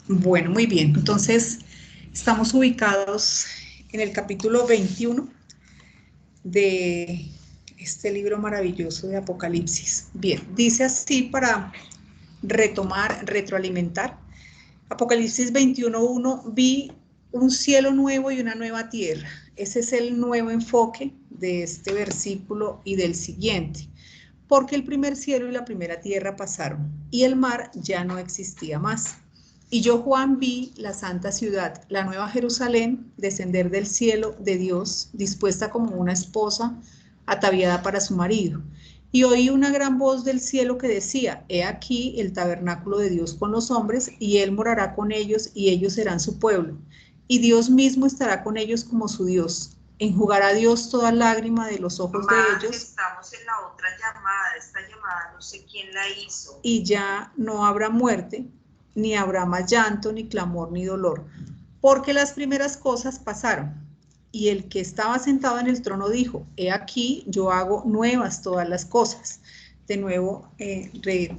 Bueno, muy bien. Entonces, estamos ubicados en el capítulo 21 de este libro maravilloso de Apocalipsis. Bien, dice así para retomar, retroalimentar. Apocalipsis 21:1, vi un cielo nuevo y una nueva tierra. Ese es el nuevo enfoque de este versículo y del siguiente. Porque el primer cielo y la primera tierra pasaron, y el mar ya no existía más. Y yo, Juan, vi la santa ciudad, la nueva Jerusalén, descender del cielo de Dios, dispuesta como una esposa ataviada para su marido. Y oí una gran voz del cielo que decía, he aquí el tabernáculo de Dios con los hombres, y él morará con ellos, y ellos serán su pueblo. Y Dios mismo estará con ellos como su Dios. Enjugará Dios toda lágrima de los ojos de ellos. Estamos en la otra llamada, esta llamada no sé quién la hizo. Y ya no habrá muerte, ni habrá más llanto, ni clamor, ni dolor, porque las primeras cosas pasaron. Y el que estaba sentado en el trono dijo, he aquí, yo hago nuevas todas las cosas. De nuevo,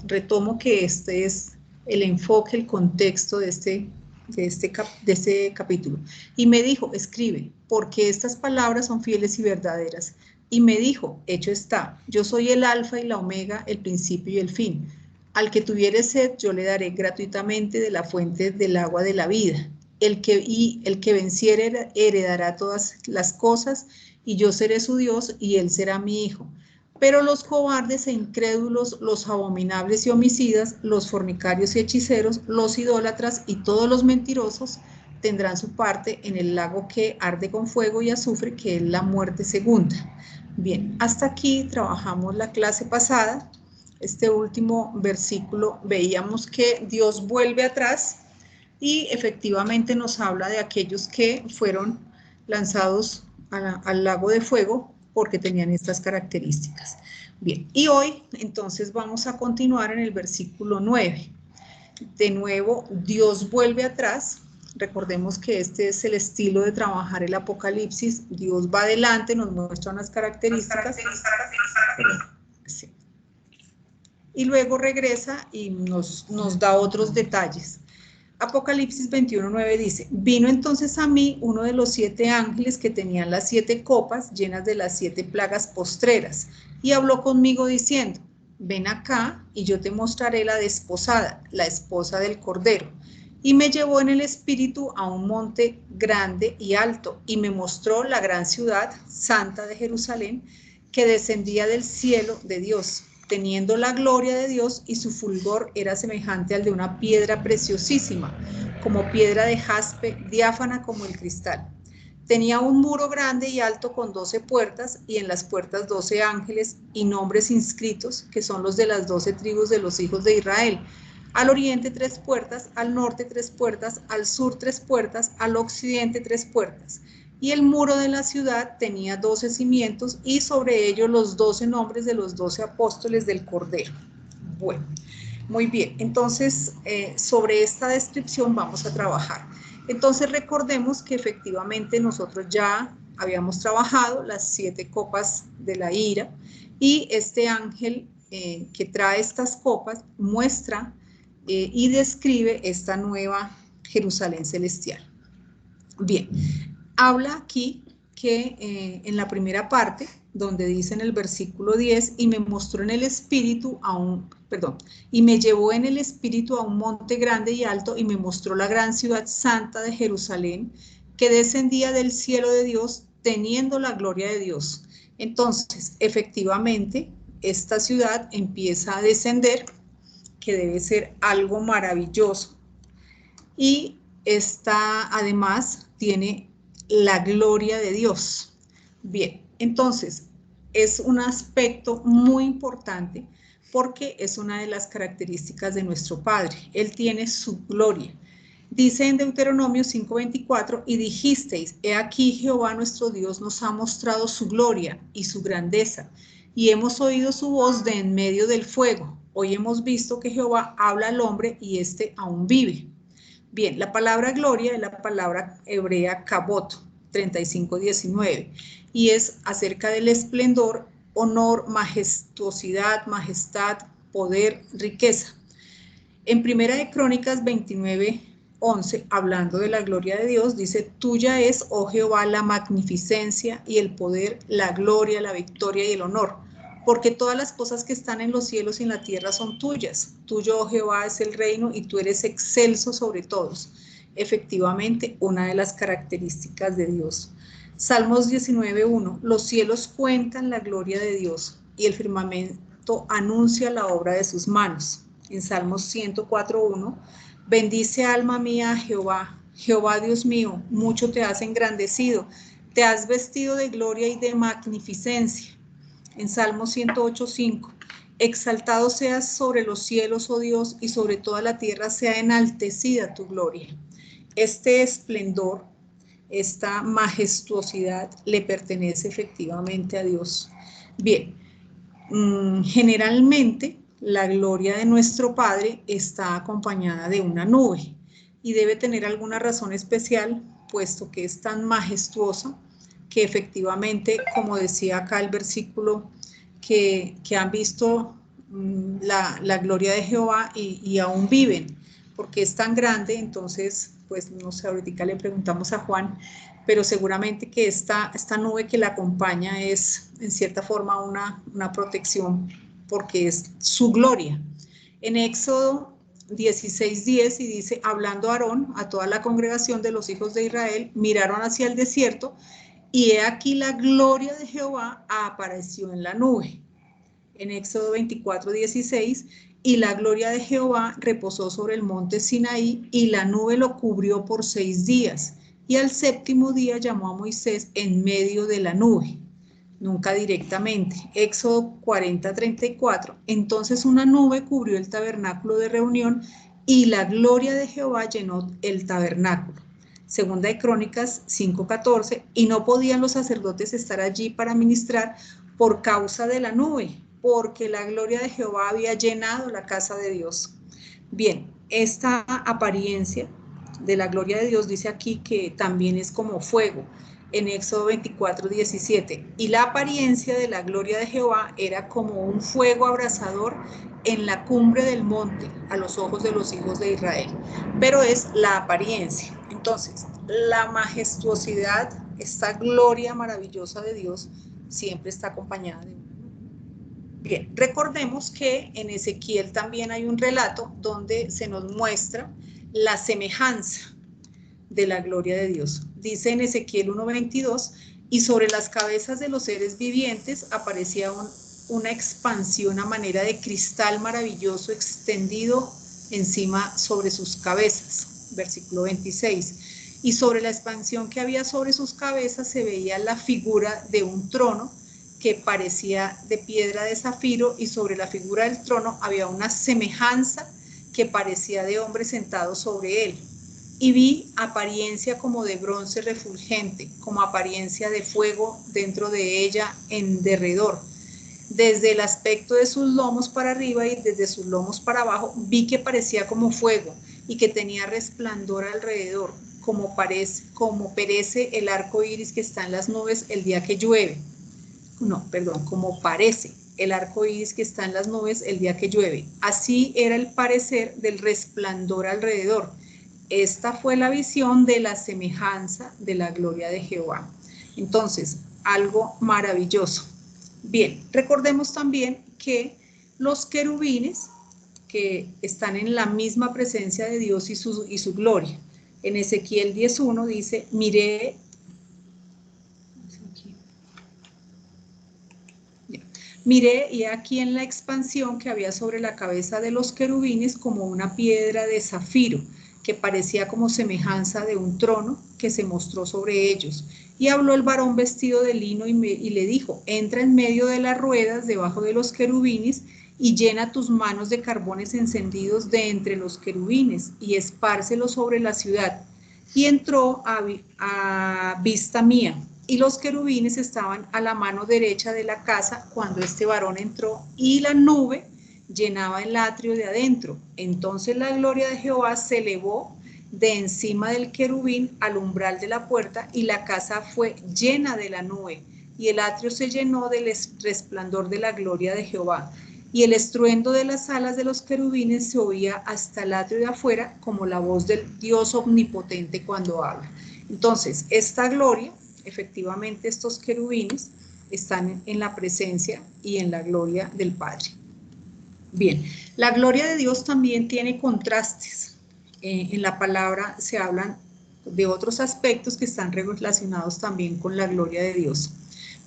retomo que este es el enfoque, el contexto de este capítulo. Y me dijo, escribe, porque estas palabras son fieles y verdaderas. Y me dijo, hecho está, yo soy el alfa y la omega, el principio y el fin. Al que tuviere sed, yo le daré gratuitamente de la fuente del agua de la vida. El que venciere heredará todas las cosas, y yo seré su Dios, y él será mi hijo. Pero los cobardes e incrédulos, los abominables y homicidas, los fornicarios y hechiceros, los idólatras y todos los mentirosos tendrán su parte en el lago que arde con fuego y azufre, que es la muerte segunda. Bien, hasta aquí trabajamos la clase pasada. Este último versículo veíamos que Dios vuelve atrás y efectivamente nos habla de aquellos que fueron lanzados al lago de fuego porque tenían estas características. Bien, y hoy entonces vamos a continuar en el versículo 9. De nuevo, Dios vuelve atrás. Recordemos que este es el estilo de trabajar el Apocalipsis. Dios va adelante, nos muestra unas características. Sí. Y luego regresa y nos da otros detalles. Apocalipsis 21:9 dice, vino entonces a mí uno de los 7 ángeles que tenían las 7 copas llenas de las 7 plagas postreras, y habló conmigo diciendo, ven acá y yo te mostraré la desposada, la esposa del Cordero. Y me llevó en el espíritu a un monte grande y alto, y me mostró la gran ciudad santa de Jerusalén, que descendía del cielo de Dios, teniendo la gloria de Dios, y su fulgor era semejante al de una piedra preciosísima, como piedra de jaspe, diáfana como el cristal. Tenía un muro grande y alto con 12 puertas, y en las puertas 12 ángeles y nombres inscritos, que son los de las 12 tribus de los hijos de Israel. Al oriente 3 puertas, al norte 3 puertas, al sur 3 puertas, al occidente 3 puertas. Y el muro de la ciudad tenía 12 cimientos, y sobre ellos los 12 nombres de los 12 apóstoles del Cordero. Bueno, muy bien. Entonces, sobre esta descripción vamos a trabajar. Entonces, recordemos que efectivamente nosotros ya habíamos trabajado las 7 copas de la ira, y este ángel que trae estas copas muestra y describe esta nueva Jerusalén celestial. Bien, habla aquí que en la primera parte, donde dice en el versículo 10, y me mostró en el espíritu y me llevó en el espíritu a un monte grande y alto, y me mostró la gran ciudad santa de Jerusalén, que descendía del cielo de Dios, teniendo la gloria de Dios. Entonces, efectivamente, esta ciudad empieza a descender, que debe ser algo maravilloso, y esta además tiene la gloria de Dios. Bien, entonces es un aspecto muy importante porque es una de las características de nuestro Padre. Él tiene su gloria. Dice en Deuteronomio 5:24, y dijisteis, he aquí Jehová nuestro Dios nos ha mostrado su gloria y su grandeza, y hemos oído su voz de en medio del fuego. Hoy hemos visto que Jehová habla al hombre y éste aún vive. Bien, la palabra gloria es la palabra hebrea kabot, 35:19, y es acerca del esplendor, honor, majestuosidad, majestad, poder, riqueza. En Primera de Crónicas 29, 11, hablando de la gloria de Dios, dice, tuya es, oh Jehová, la magnificencia y el poder, la gloria, la victoria y el honor, porque todas las cosas que están en los cielos y en la tierra son tuyas. Tuyo, oh Jehová, es el reino y tú eres excelso sobre todos. Efectivamente, una de las características de Dios. Salmos 19:1, los cielos cuentan la gloria de Dios y el firmamento anuncia la obra de sus manos. En Salmos 104:1, bendice alma mía a Jehová, Jehová Dios mío, mucho te has engrandecido, te has vestido de gloria y de magnificencia. En Salmo 108:5, exaltado seas sobre los cielos, oh Dios, y sobre toda la tierra sea enaltecida tu gloria. Este esplendor, esta majestuosidad le pertenece efectivamente a Dios. Bien, generalmente la gloria de nuestro Padre está acompañada de una nube y debe tener alguna razón especial, puesto que es tan majestuosa que efectivamente, como decía acá el versículo, que han visto la gloria de Jehová y aún viven, porque es tan grande. Entonces, pues no sé, ahorita le preguntamos a Juan, pero seguramente que esta nube que la acompaña es en cierta forma una protección porque es su gloria. En Éxodo 16:10 y dice, hablando Aarón a toda la congregación de los hijos de Israel, miraron hacia el desierto y he aquí la gloria de Jehová apareció en la nube. En Éxodo 24:16, y la gloria de Jehová reposó sobre el monte Sinaí y la nube lo cubrió por 6 días. Y al séptimo día llamó a Moisés en medio de la nube, nunca directamente. Éxodo 40:34, entonces una nube cubrió el tabernáculo de reunión y la gloria de Jehová llenó el tabernáculo. Segunda de Crónicas 5:14, y no podían los sacerdotes estar allí para ministrar por causa de la nube, porque la gloria de Jehová había llenado la casa de Dios. Bien, esta apariencia de la gloria de Dios dice aquí que también es como fuego, en Éxodo 24:17, y la apariencia de la gloria de Jehová era como un fuego abrasador en la cumbre del monte a los ojos de los hijos de Israel, pero es la apariencia. Entonces, la majestuosidad, esta gloria maravillosa de Dios, siempre está acompañada de una nube. Bien, recordemos que en Ezequiel también hay un relato donde se nos muestra la semejanza de la gloria de Dios. Dice en Ezequiel 1:22, y sobre las cabezas de los seres vivientes aparecía una expansión a manera de cristal maravilloso extendido encima sobre sus cabezas. Versículo 26. Y sobre la expansión que había sobre sus cabezas se veía la figura de un trono que parecía de piedra de zafiro, y sobre la figura del trono había una semejanza que parecía de hombre sentado sobre él. Y vi apariencia como de bronce refulgente, como apariencia de fuego dentro de ella en derredor. Desde el aspecto de sus lomos para arriba y desde sus lomos para abajo, vi que parecía como fuego y que tenía resplandor alrededor, como perece el arco iris que está en las nubes el día que llueve. Como parece el arco iris que está en las nubes el día que llueve. Así era el parecer del resplandor alrededor. Esta fue la visión de la semejanza de la gloria de Jehová. Entonces, algo maravilloso. Bien, recordemos también que los querubines que están en la misma presencia de Dios y su gloria. En Ezequiel 10:1 dice, miré y aquí en la expansión que había sobre la cabeza de los querubines como una piedra de zafiro, que parecía como semejanza de un trono que se mostró sobre ellos. Y habló el varón vestido de lino y le dijo, entra en medio de las ruedas debajo de los querubines y llena tus manos de carbones encendidos de entre los querubines y espárcelos sobre la ciudad. Y entró a vista mía. Y los querubines estaban a la mano derecha de la casa cuando este varón entró, y la nube llenaba el atrio de adentro. Entonces la gloria de Jehová se elevó de encima del querubín al umbral de la puerta, y la casa fue llena de la nube, y el atrio se llenó del resplandor de la gloria de Jehová. y el estruendo de las alas de los querubines se oía hasta el atrio de afuera como la voz del Dios omnipotente cuando habla. Entonces, esta gloria, efectivamente estos querubines están en la presencia y en la gloria del Padre. Bien, la gloria de Dios también tiene contrastes. En la palabra se hablan de otros aspectos que están relacionados también con la gloria de Dios.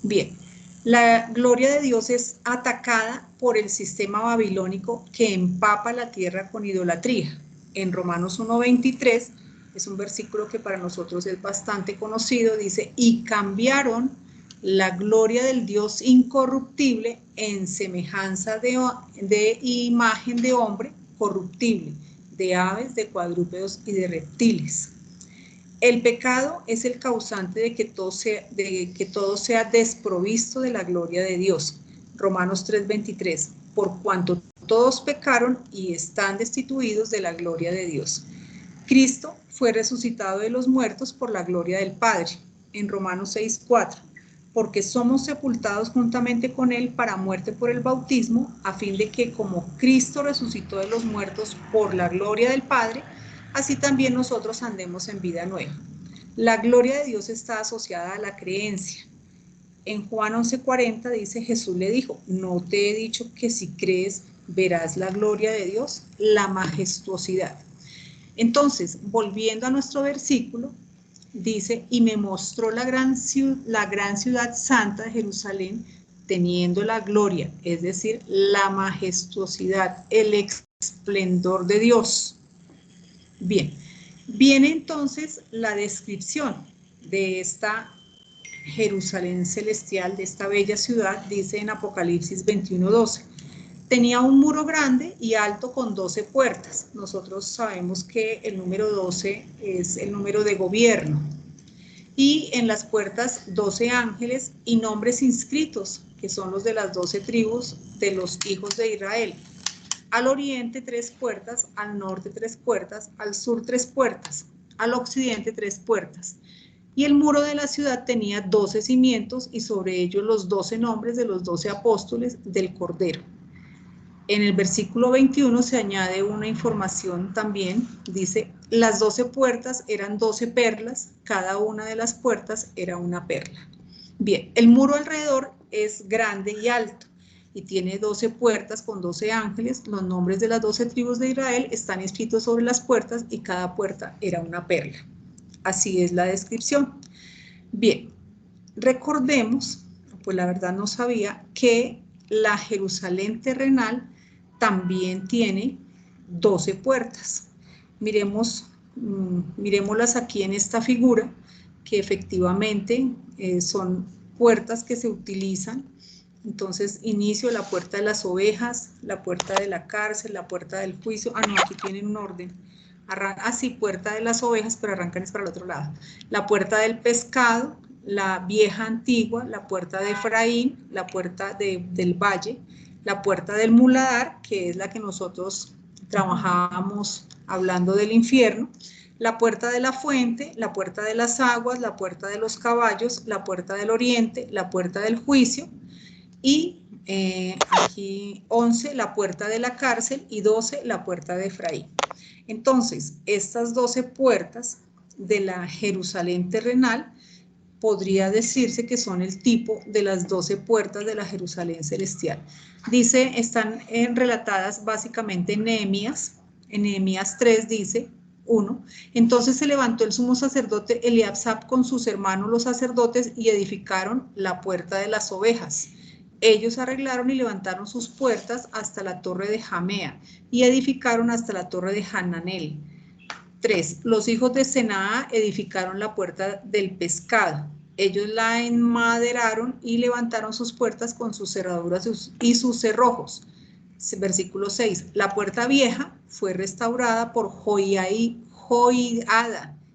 Bien, la gloria de Dios es atacada por el sistema babilónico que empapa la tierra con idolatría. En Romanos 1:23, es un versículo que para nosotros es bastante conocido, dice, y cambiaron la gloria del Dios incorruptible en semejanza de imagen de hombre corruptible, de aves, de cuadrúpedos y de reptiles. El pecado es el causante de que todo sea desprovisto de la gloria de Dios. Romanos 3:23, por cuanto todos pecaron y están destituidos de la gloria de Dios. Cristo fue resucitado de los muertos por la gloria del Padre. En Romanos 6:4, porque somos sepultados juntamente con Él para muerte por el bautismo, a fin de que como Cristo resucitó de los muertos por la gloria del Padre, así también nosotros andemos en vida nueva. La gloria de Dios está asociada a la creencia. En Juan 11:40 dice, Jesús le dijo, ¿no te he dicho que si crees verás la gloria de Dios, la majestuosidad? Entonces, volviendo a nuestro versículo, dice, y me mostró la gran ciudad santa de Jerusalén, teniendo la gloria, es decir, la majestuosidad, el esplendor de Dios. Bien, viene entonces la descripción de esta Jerusalén celestial, de esta bella ciudad, dice en Apocalipsis 21:12. Tenía un muro grande y alto con 12 puertas. Nosotros sabemos que el número 12 es el número de gobierno. Y en las puertas 12 ángeles y nombres inscritos, que son los de las 12 tribus de los hijos de Israel. Al oriente 3 puertas, al norte 3 puertas, al sur 3 puertas, al occidente 3 puertas. Y el muro de la ciudad tenía 12 cimientos y sobre ellos los 12 nombres de los 12 apóstoles del Cordero. En el versículo 21 se añade una información también, dice, las 12 puertas eran 12 perlas, cada una de las puertas era una perla. Bien, el muro alrededor es grande y alto y tiene 12 puertas con 12 ángeles, los nombres de las 12 tribus de Israel están escritos sobre las puertas y cada puerta era una perla. Así es la descripción. Bien, recordemos, pues la verdad no sabía, que la Jerusalén terrenal también tiene 12 puertas. Miremoslas aquí en esta figura, que efectivamente son puertas que se utilizan. Entonces, inicio la puerta de las ovejas, la puerta de la cárcel, la puerta del juicio. No, aquí tienen un orden. Así, puerta de las ovejas, pero arrancan es para el otro lado. La puerta del pescado, la vieja antigua, la puerta de Efraín, la puerta del valle, la puerta del muladar, que es la que nosotros trabajábamos hablando del infierno, la puerta de la fuente, la puerta de las aguas, la puerta de los caballos, la puerta del oriente, la puerta del juicio, y aquí 11, la puerta de la cárcel, y 12, la puerta de Efraín. Entonces, estas 12 puertas de la Jerusalén terrenal podría decirse que son el tipo de las 12 puertas de la Jerusalén celestial. Dice, están relatadas básicamente en Nehemías 3 dice, 1, entonces se levantó el sumo sacerdote Eliasab con sus hermanos los sacerdotes y edificaron la puerta de las ovejas. Ellos arreglaron y levantaron sus puertas hasta la torre de Jamea y edificaron hasta la torre de Hananel. 3. Los hijos de Senaa edificaron la puerta del pescado. Ellos la enmaderaron y levantaron sus puertas con sus cerraduras y sus cerrojos. Versículo 6. La puerta vieja fue restaurada por Joiada,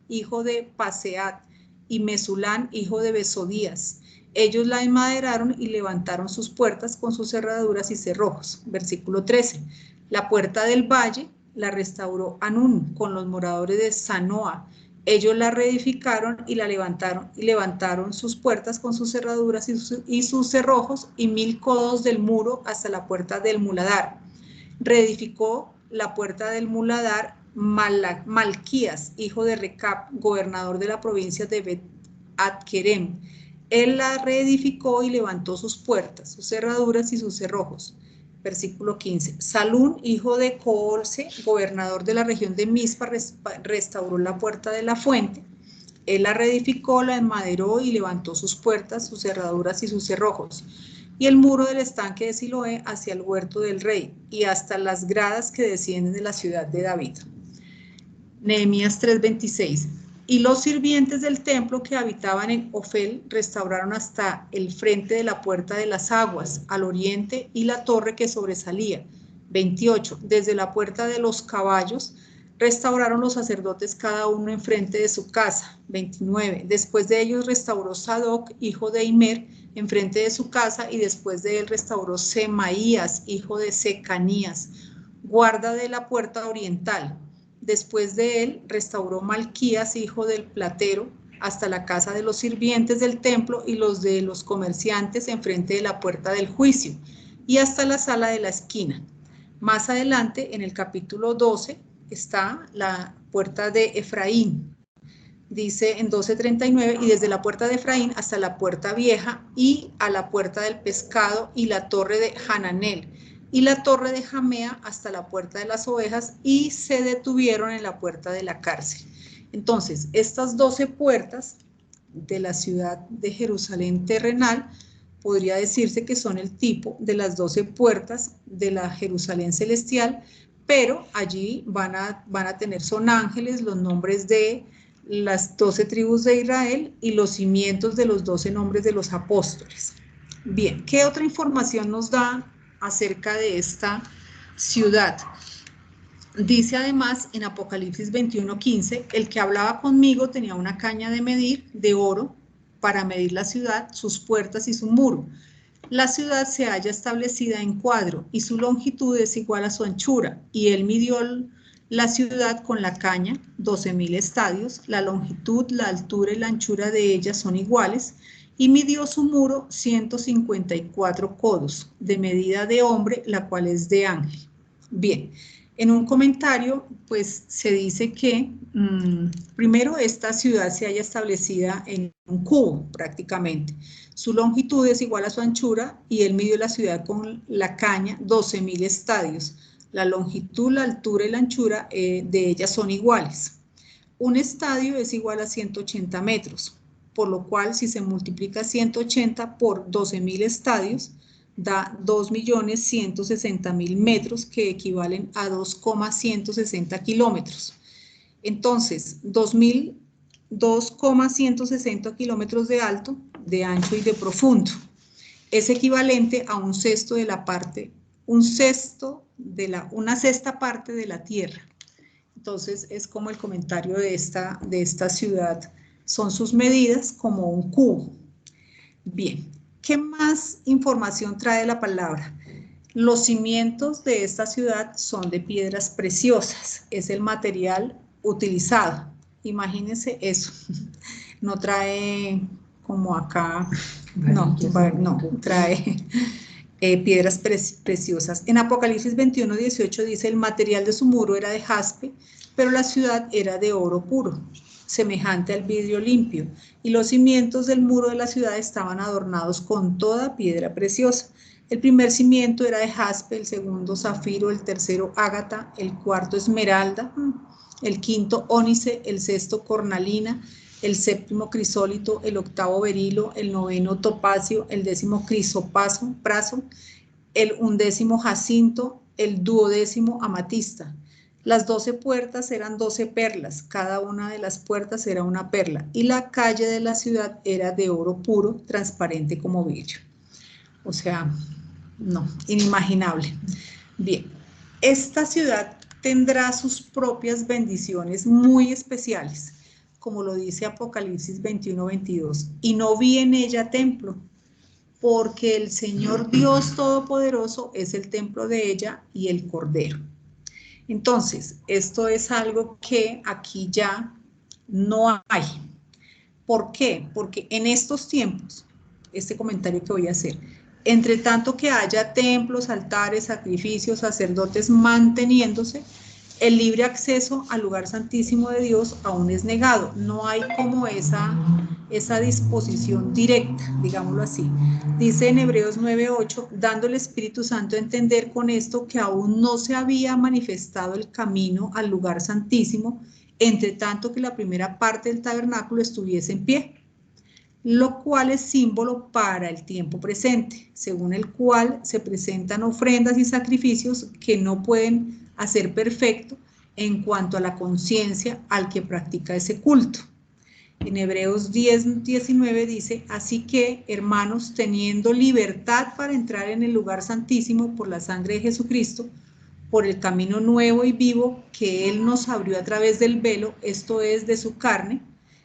hijo de Paseat, y Mesulán, hijo de Besodías. Ellos la enmaderaron y levantaron sus puertas con sus cerraduras y cerrojos. Versículo 13. La puerta del valle la restauró Anún con los moradores de Sanoa Ellos la reedificaron y la levantaron, y levantaron sus puertas con sus cerraduras y sus cerrojos, y 1000 codos del muro hasta la puerta del muladar. Reedificó la puerta del muladar Malquías, hijo de Recab, gobernador de la provincia de Bet-Adquerem. Él la reedificó y levantó sus puertas, sus cerraduras y sus cerrojos. Versículo 15. Salún, hijo de Coorse, gobernador de la región de Mizpa, restauró la puerta de la fuente. Él la reedificó, la enmaderó y levantó sus puertas, sus cerraduras y sus cerrojos. Y el muro del estanque de Siloé hacia el huerto del rey y hasta las gradas que descienden de la ciudad de David. Nehemías 3:26. Y los sirvientes del templo que habitaban en Ofel restauraron hasta el frente de la puerta de las aguas, al oriente, y la torre que sobresalía. 28. Desde la puerta de los caballos restauraron los sacerdotes cada uno enfrente de su casa. 29. Después de ellos restauró Sadoc, hijo de Imer, enfrente de su casa, y después de él restauró Semaías, hijo de Secanías, guarda de la puerta oriental. Después de él restauró Malquías, hijo del platero, hasta la casa de los sirvientes del templo y los de los comerciantes enfrente de la puerta del juicio, y hasta la sala de la esquina. Más adelante, en el capítulo 12, está la puerta de Efraín. Dice en 12:39, y desde la puerta de Efraín hasta la puerta vieja y a la puerta del pescado y la torre de Hananel y la torre de Jamea hasta la puerta de las ovejas, y se detuvieron en la puerta de la cárcel. Entonces, estas 12 puertas de la ciudad de Jerusalén terrenal, podría decirse que son el tipo de las 12 puertas de la Jerusalén celestial, pero allí van a tener, son ángeles, los nombres de las 12 tribus de Israel y los cimientos de los 12 nombres de los apóstoles. Bien, ¿qué otra información nos da acerca de esta ciudad? Dice además en Apocalipsis 21:15, el que hablaba conmigo tenía una caña de medir de oro para medir la ciudad, sus puertas y su muro. La ciudad se halla establecida en cuadro y su longitud es igual a su anchura, y él midió la ciudad con la caña, 12.000 estadios, la longitud, la altura y la anchura de ella son iguales, y midió su muro 154 codos, de medida de hombre, la cual es de ángel. Bien, en un comentario, pues se dice que primero esta ciudad se halla establecida en un cubo prácticamente. Su longitud es igual a su anchura y él midió la ciudad con la caña, 12.000 estadios. La longitud, la altura y la anchura de ellas son iguales. Un estadio es igual a 180 metros, por lo cual si se multiplica 180 por 12.000 estadios, da 2.160.000 metros, que equivalen a 2,160 kilómetros. Entonces, 2,160 kilómetros de alto, de ancho y de profundo. Es equivalente a un sexto de la parte, una sexta parte de la Tierra. Entonces, es como el comentario de esta ciudad. Son sus medidas como un cubo. Bien, ¿qué más información trae la palabra? Los cimientos de esta ciudad son de piedras preciosas. Es el material utilizado. Imagínense eso. No trae como acá, no, trae piedras preciosas. En Apocalipsis 21:18 dice, el material de su muro era de jaspe, pero la ciudad era de oro puro, semejante al vidrio limpio, y los cimientos del muro de la ciudad estaban adornados con toda piedra preciosa. El primer cimiento era de jaspe, el segundo zafiro, el tercero ágata, el cuarto esmeralda, el quinto ónice, el sexto cornalina, el séptimo crisólito, el octavo berilo, el noveno topacio, el décimo crisopraso, el undécimo jacinto, el duodécimo amatista. Las 12 puertas eran 12 perlas, cada una de las puertas era una perla, y la calle de la ciudad era de oro puro, transparente como vidrio. O sea, no, inimaginable. Bien, esta ciudad tendrá sus propias bendiciones muy especiales, como lo dice Apocalipsis 21:22, y no vi en ella templo, porque el Señor Dios Todopoderoso es el templo de ella y el Cordero. Entonces, esto es algo que aquí ya No hay. ¿Por qué? Porque en estos tiempos, este comentario que voy a hacer, entre tanto que haya templos, altares, sacrificios, sacerdotes manteniéndose, el libre acceso al lugar santísimo de Dios aún es negado. No hay como esa disposición directa, digámoslo así. Dice en Hebreos 9:8, dando el Espíritu Santo a entender con esto que aún no se había manifestado el camino al lugar santísimo, entre tanto que la primera parte del tabernáculo estuviese en pie, lo cual es símbolo para el tiempo presente, según el cual se presentan ofrendas y sacrificios que no pueden hacer perfecto en cuanto a la conciencia al que practica ese culto. En Hebreos 10:19 dice, así que, hermanos, teniendo libertad para entrar en el lugar santísimo por la sangre de Jesucristo, por el camino nuevo y vivo que Él nos abrió a través del velo, esto es, de su carne,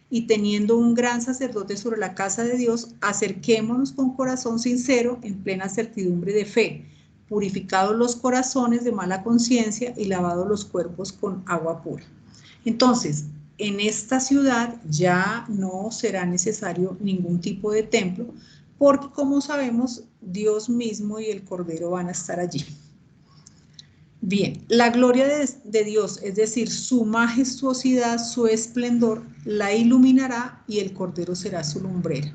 y teniendo un gran sacerdote sobre la casa de Dios, acerquémonos con corazón sincero, en plena certidumbre de fe, purificados los corazones de mala conciencia y lavados los cuerpos con agua pura. Entonces, en esta ciudad ya no será necesario ningún tipo de templo, porque como sabemos, Dios mismo y el Cordero van a estar allí. Bien, la gloria de Dios, es decir, su majestuosidad, su esplendor, la iluminará y el Cordero será su lumbrera.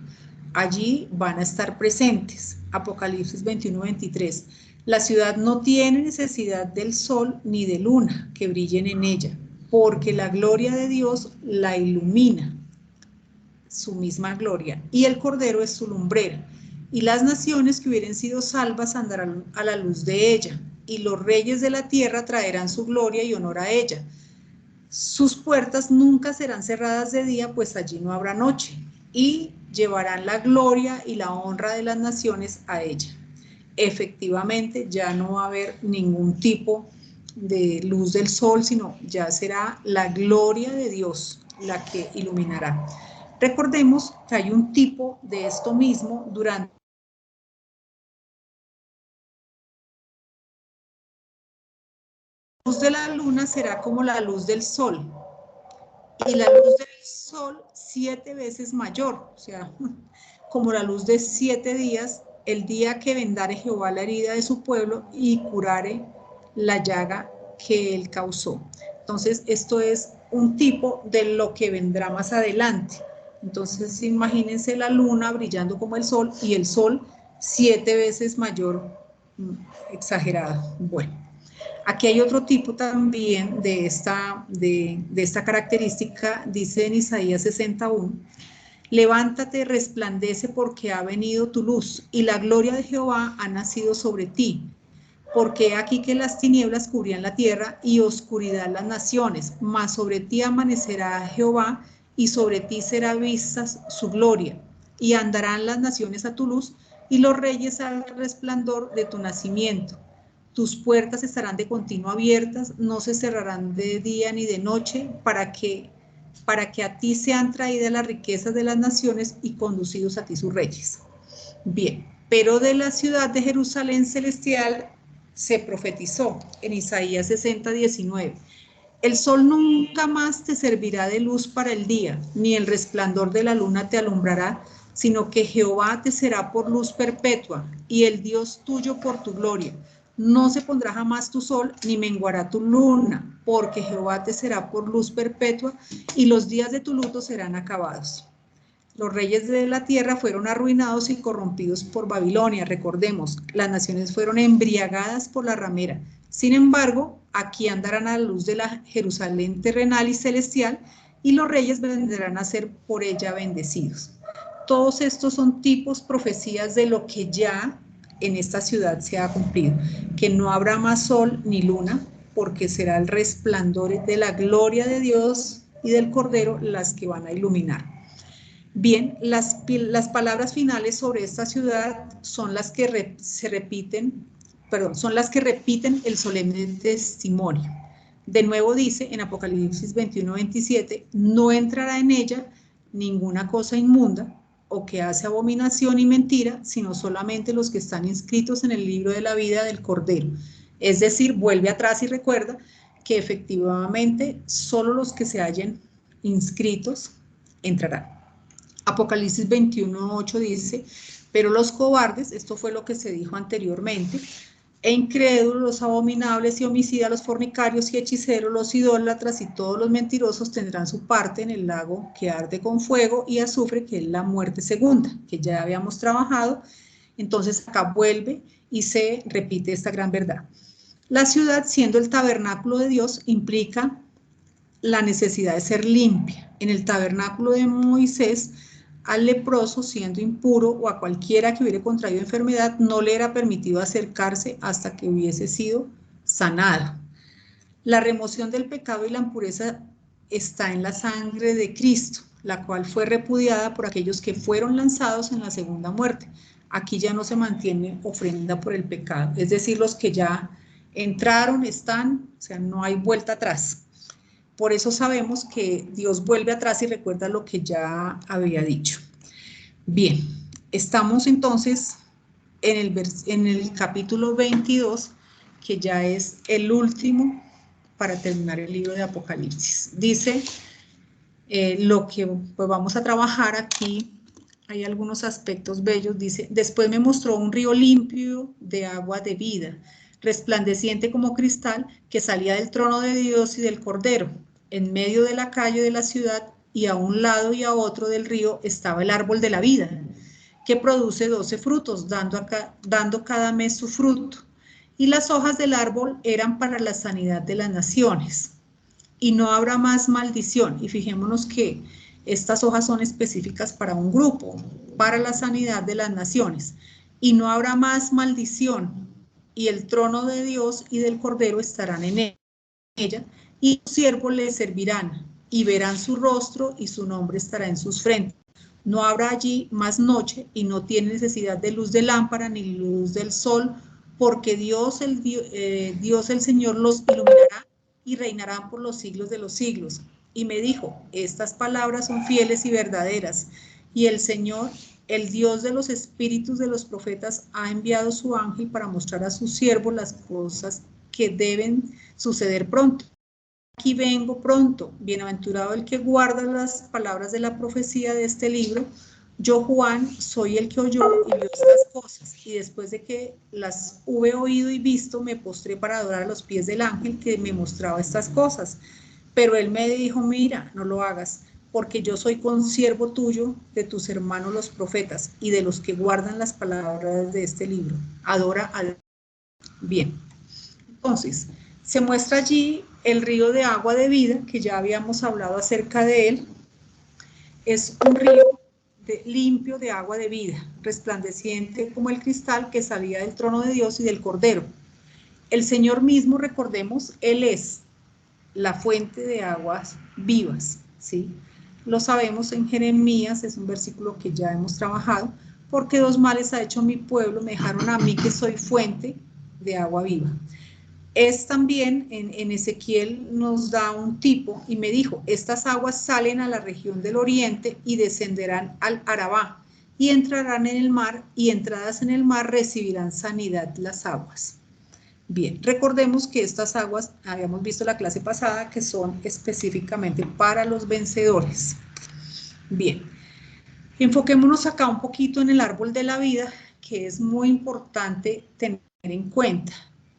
Allí van a estar presentes. Apocalipsis 21:23. La ciudad no tiene necesidad del sol ni de luna que brillen en ella, porque la gloria de Dios la ilumina, su misma gloria, y el Cordero es su lumbrera. Y las naciones que hubieren sido salvas andarán a la luz de ella, y los reyes de la tierra traerán su gloria y honor a ella. Sus puertas nunca serán cerradas de día, pues allí no habrá noche, y llevarán la gloria y la honra de las naciones a ella. Efectivamente, ya no va a haber ningún tipo de luz del sol, sino ya será la gloria de Dios la que iluminará. Recordemos que hay un tipo de esto mismo durante la luz de la luna será como la luz del sol, y la luz del sol 7 veces mayor, o sea, como la luz de 7 días, el día que vendare Jehová la herida de su pueblo y curare la llaga que él causó. Entonces, esto es un tipo de lo que vendrá más adelante. Entonces, imagínense la luna brillando como el sol y el sol 7 veces mayor, exagerado. Bueno. Aquí hay otro tipo también de esta característica, dice en Isaías 61, levántate, resplandece porque ha venido tu luz y la gloria de Jehová ha nacido sobre ti. Porque aquí que las tinieblas cubrían la tierra y oscuridad las naciones, mas sobre ti amanecerá Jehová y sobre ti será vista su gloria. Y andarán las naciones a tu luz y los reyes al resplandor de tu nacimiento. Tus puertas estarán de continuo abiertas, no se cerrarán de día ni de noche, para que a ti sean traídas las riquezas de las naciones y conducidos a ti sus reyes. Bien, pero de la ciudad de Jerusalén celestial se profetizó en Isaías 60:19. El sol nunca más te servirá de luz para el día, ni el resplandor de la luna te alumbrará, sino que Jehová te será por luz perpetua y el Dios tuyo por tu gloria. No se pondrá jamás tu sol, ni menguará tu luna, porque Jehová te será por luz perpetua y los días de tu luto serán acabados. Los reyes de la tierra fueron arruinados y corrompidos por Babilonia, recordemos, las naciones fueron embriagadas por la ramera. Sin embargo, aquí andarán a la luz de la Jerusalén terrenal y celestial, y los reyes vendrán a ser por ella bendecidos. Todos estos son tipos, profecías de lo que ya en esta ciudad se ha cumplido, que no habrá más sol ni luna, porque será el resplandor de la gloria de Dios y del Cordero las que van a iluminar. Bien, las palabras finales sobre esta ciudad son las que son las que repiten el solemne testimonio. De nuevo dice en Apocalipsis 21:27, no entrará en ella ninguna cosa inmunda o que hace abominación y mentira, sino solamente los que están inscritos en el libro de la vida del Cordero. Es decir, vuelve atrás y recuerda que efectivamente solo los que se hallen inscritos entrarán. Apocalipsis 21:8 dice, pero los cobardes, esto fue lo que se dijo anteriormente, e incrédulos, los abominables y homicidas, los fornicarios y hechiceros, los idólatras y todos los mentirosos tendrán su parte en el lago que arde con fuego y azufre, que es la muerte segunda, que ya habíamos trabajado. Entonces acá vuelve y se repite esta gran verdad. La ciudad, siendo el tabernáculo de Dios, implica la necesidad de ser limpia. En el tabernáculo de Moisés, al leproso, siendo impuro, o a cualquiera que hubiera contraído enfermedad, no le era permitido acercarse hasta que hubiese sido sanado. La remoción del pecado y la impureza está en la sangre de Cristo, la cual fue repudiada por aquellos que fueron lanzados en la segunda muerte. Aquí ya no se mantiene ofrenda por el pecado, es decir, los que ya entraron, están, o sea, no hay vuelta atrás. Por eso sabemos que Dios vuelve atrás y recuerda lo que ya había dicho. Bien, estamos entonces en el capítulo 22, que ya es el último para terminar el libro de Apocalipsis. Dice lo que pues vamos a trabajar aquí. Hay algunos aspectos bellos. Dice, después me mostró un río limpio de agua de vida, resplandeciente como cristal, que salía del trono de Dios y del Cordero. En medio de la calle de la ciudad y a un lado y a otro del río estaba el árbol de la vida, que produce 12 frutos, dando cada mes su fruto. Y las hojas del árbol eran para la sanidad de las naciones. Y no habrá más maldición. Y fijémonos que estas hojas son específicas para un grupo, para la sanidad de las naciones. Y no habrá más maldición. Y el trono de Dios y del Cordero estarán en ella, y sus siervos le servirán, y verán su rostro, y su nombre estará en sus frentes. No habrá allí más noche, y no tiene necesidad de luz de lámpara, ni luz del sol, porque Dios el Señor los iluminará, y reinarán por los siglos de los siglos. Y me dijo, estas palabras son fieles y verdaderas, y el Señor, el Dios de los espíritus de los profetas, ha enviado su ángel para mostrar a sus siervos las cosas que deben suceder pronto. Aquí vengo pronto, bienaventurado el que guarda las palabras de la profecía de este libro. Yo, Juan, soy el que oyó y vio estas cosas, y después de que las hube oído y visto, me postré para adorar a los pies del ángel que me mostraba estas cosas. Pero él me dijo, mira, no lo hagas, porque yo soy consiervo tuyo, de tus hermanos los profetas, y de los que guardan las palabras de este libro. Adora a Dios. Bien, entonces, se muestra allí el río de agua de vida, que ya habíamos hablado acerca de él. Es un río limpio de agua de vida, resplandeciente como el cristal, que salía del trono de Dios y del Cordero. El Señor mismo, recordemos, Él es la fuente de aguas vivas, ¿sí? Lo sabemos en Jeremías, es un versículo que ya hemos trabajado, porque 2 males ha hecho mi pueblo, me dejaron a mí que soy fuente de agua viva. Es también en Ezequiel nos da un tipo y me dijo, estas aguas salen a la región del oriente y descenderán al Arabá y entrarán en el mar, y entradas en el mar recibirán sanidad las aguas. Bien, recordemos que estas aguas, habíamos visto la clase pasada, que son específicamente para los vencedores. Bien, enfoquémonos acá un poquito en el árbol de la vida, que es muy importante tener en cuenta.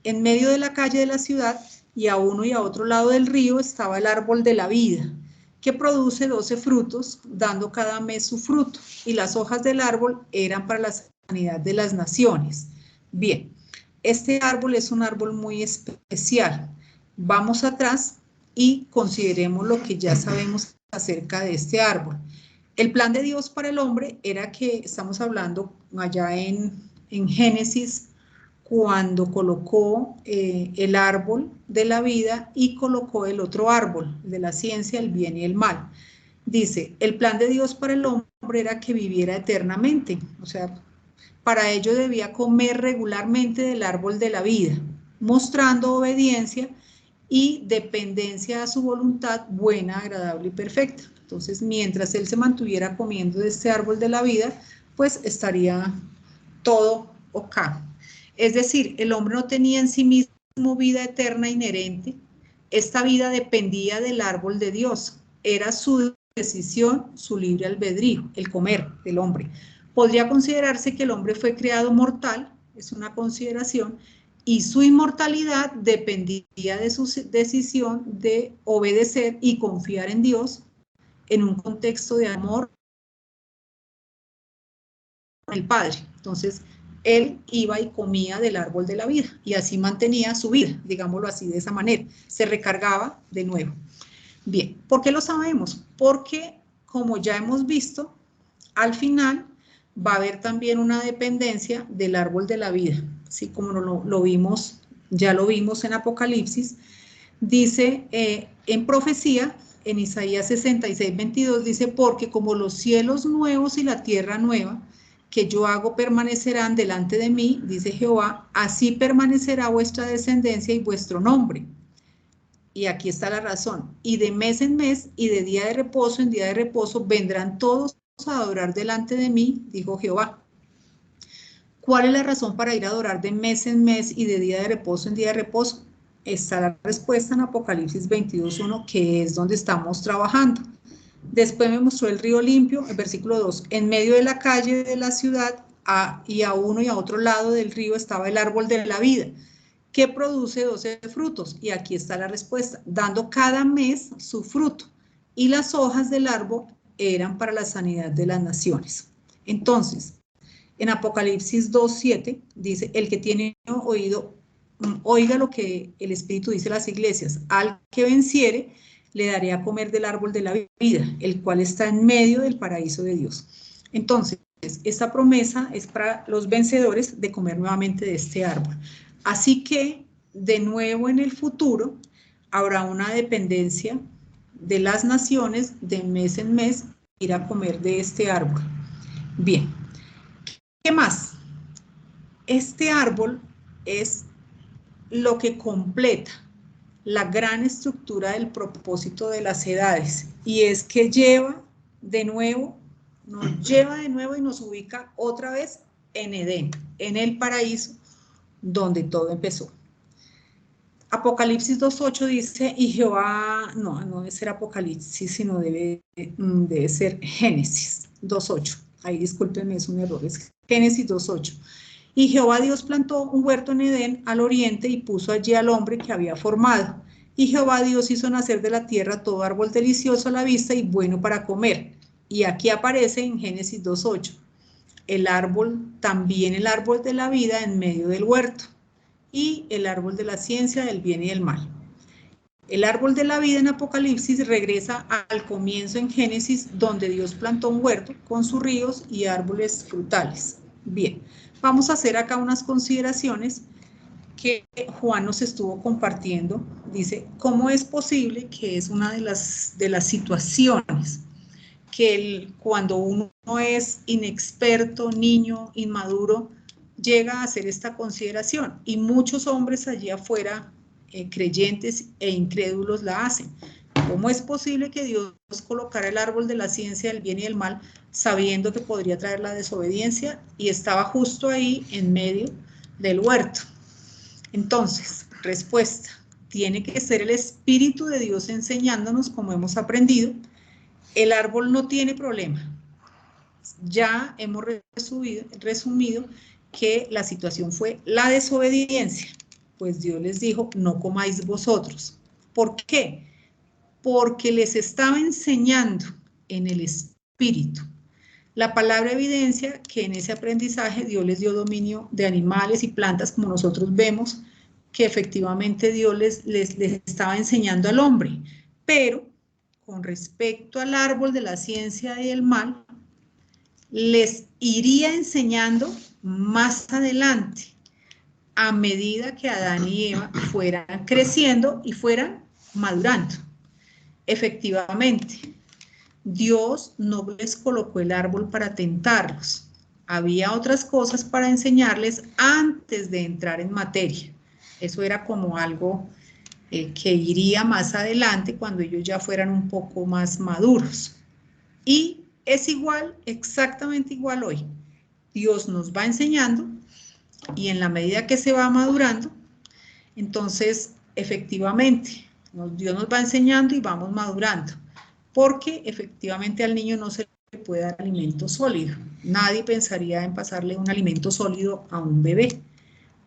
En medio de la calle de la ciudad y a uno y a otro lado del río estaba el árbol de la vida, que produce 12 frutos, dando cada mes su fruto, y las hojas del árbol eran para la sanidad de las naciones. Bien, este árbol es un árbol muy especial. Vamos atrás y consideremos lo que ya sabemos acerca de este árbol. El plan de Dios para el hombre era que, estamos hablando allá en Génesis, cuando colocó el árbol de la vida y colocó el otro árbol de la ciencia, el bien y el mal. Dice, el plan de Dios para el hombre era que viviera eternamente, o sea, para ello debía comer regularmente del árbol de la vida, mostrando obediencia y dependencia a su voluntad buena, agradable y perfecta. Entonces, mientras él se mantuviera comiendo de este árbol de la vida, pues estaría todo ok. Es decir, el hombre no tenía en sí mismo vida eterna inherente. Esta vida dependía del árbol de Dios. era su decisión, su libre albedrío, el comer del hombre. Podría considerarse que el hombre fue creado mortal, es una consideración, y su inmortalidad dependía de su decisión de obedecer y confiar en Dios en un contexto de amor con el Padre. Entonces, él iba y comía del árbol de la vida y así mantenía su vida, digámoslo así, de esa manera. Se recargaba de nuevo. Bien, ¿por qué lo sabemos? Porque, como ya hemos visto, al final va a haber también una dependencia del árbol de la vida, así como lo vimos, ya lo vimos en Apocalipsis. Dice en profecía, en Isaías 66, 22, dice, porque como los cielos nuevos y la tierra nueva, que yo hago permanecerán delante de mí, dice Jehová, así permanecerá vuestra descendencia y vuestro nombre. Y aquí está la razón. Y de mes en mes y de día de reposo en día de reposo vendrán todos a adorar delante de mí, dijo Jehová. ¿Cuál es la razón para ir a adorar de mes en mes y de día de reposo en día de reposo? Está la respuesta en Apocalipsis 22:1, que es donde estamos trabajando. Después me mostró el río limpio, el versículo 2, en medio de la calle de la ciudad y a uno y a otro lado del río estaba el árbol de la vida, que produce 12 frutos. Y aquí está la respuesta, dando cada mes su fruto. Y las hojas del árbol eran para la sanidad de las naciones. Entonces, en Apocalipsis 2:7 dice, el que tiene oído, oiga lo que el Espíritu dice a las iglesias, al que venciere, le daré a comer del árbol de la vida, el cual está en medio del paraíso de Dios. Entonces, esta promesa es para los vencedores de comer nuevamente de este árbol. Así que, de nuevo en el futuro, habrá una dependencia de las naciones de mes en mes ir a comer de este árbol. Bien, ¿qué más? Este árbol es lo que completa la gran estructura del propósito de las edades, y es que lleva de nuevo, nos lleva de nuevo y nos ubica otra vez en Edén, en el paraíso donde todo empezó. Apocalipsis 2:8 dice, y Jehová, no debe ser Apocalipsis, sino debe ser Génesis 2:8. Ahí discúlpenme, es un error, es Génesis 2:8. Y Jehová Dios plantó un huerto en Edén al oriente y puso allí al hombre que había formado. Y Jehová Dios hizo nacer de la tierra todo árbol delicioso a la vista y bueno para comer. Y aquí aparece en Génesis 2:8, el árbol, también el árbol de la vida en medio del huerto, y el árbol de la ciencia del bien y del mal. El árbol de la vida en Apocalipsis regresa al comienzo en Génesis, donde Dios plantó un huerto con sus ríos y árboles frutales. Bien, vamos a hacer acá unas consideraciones que Juan nos estuvo compartiendo. Dice, ¿cómo es posible que es una de las situaciones que cuando uno es inexperto, niño, inmaduro, llega a hacer esta consideración? Y muchos hombres allí afuera, creyentes e incrédulos, la hacen. ¿Cómo es posible que Dios colocara el árbol de la ciencia del bien y del mal sabiendo que podría traer la desobediencia y estaba justo ahí en medio del huerto? Entonces, respuesta, tiene que ser el Espíritu de Dios enseñándonos, como hemos aprendido. El árbol no tiene problema. Ya hemos resumido que la situación fue la desobediencia, pues Dios les dijo, no comáis vosotros. ¿Por qué? Porque les estaba enseñando en el Espíritu. La palabra evidencia que en ese aprendizaje Dios les dio dominio de animales y plantas, como nosotros vemos, que efectivamente Dios les estaba enseñando al hombre. Pero con respecto al árbol de la ciencia y el mal, les iría enseñando más adelante, a medida que Adán y Eva fueran creciendo y fueran madurando. Efectivamente, Dios no les colocó el árbol para tentarlos. Había otras cosas para enseñarles antes de entrar en materia. Eso era como algo que iría más adelante cuando ellos ya fueran un poco más maduros. Y es igual, exactamente igual hoy. Dios nos va enseñando y en la medida que se va madurando, entonces efectivamente Dios nos va enseñando y vamos madurando. porque efectivamente al niño no se le puede dar alimento sólido. Nadie pensaría en pasarle un alimento sólido a un bebé,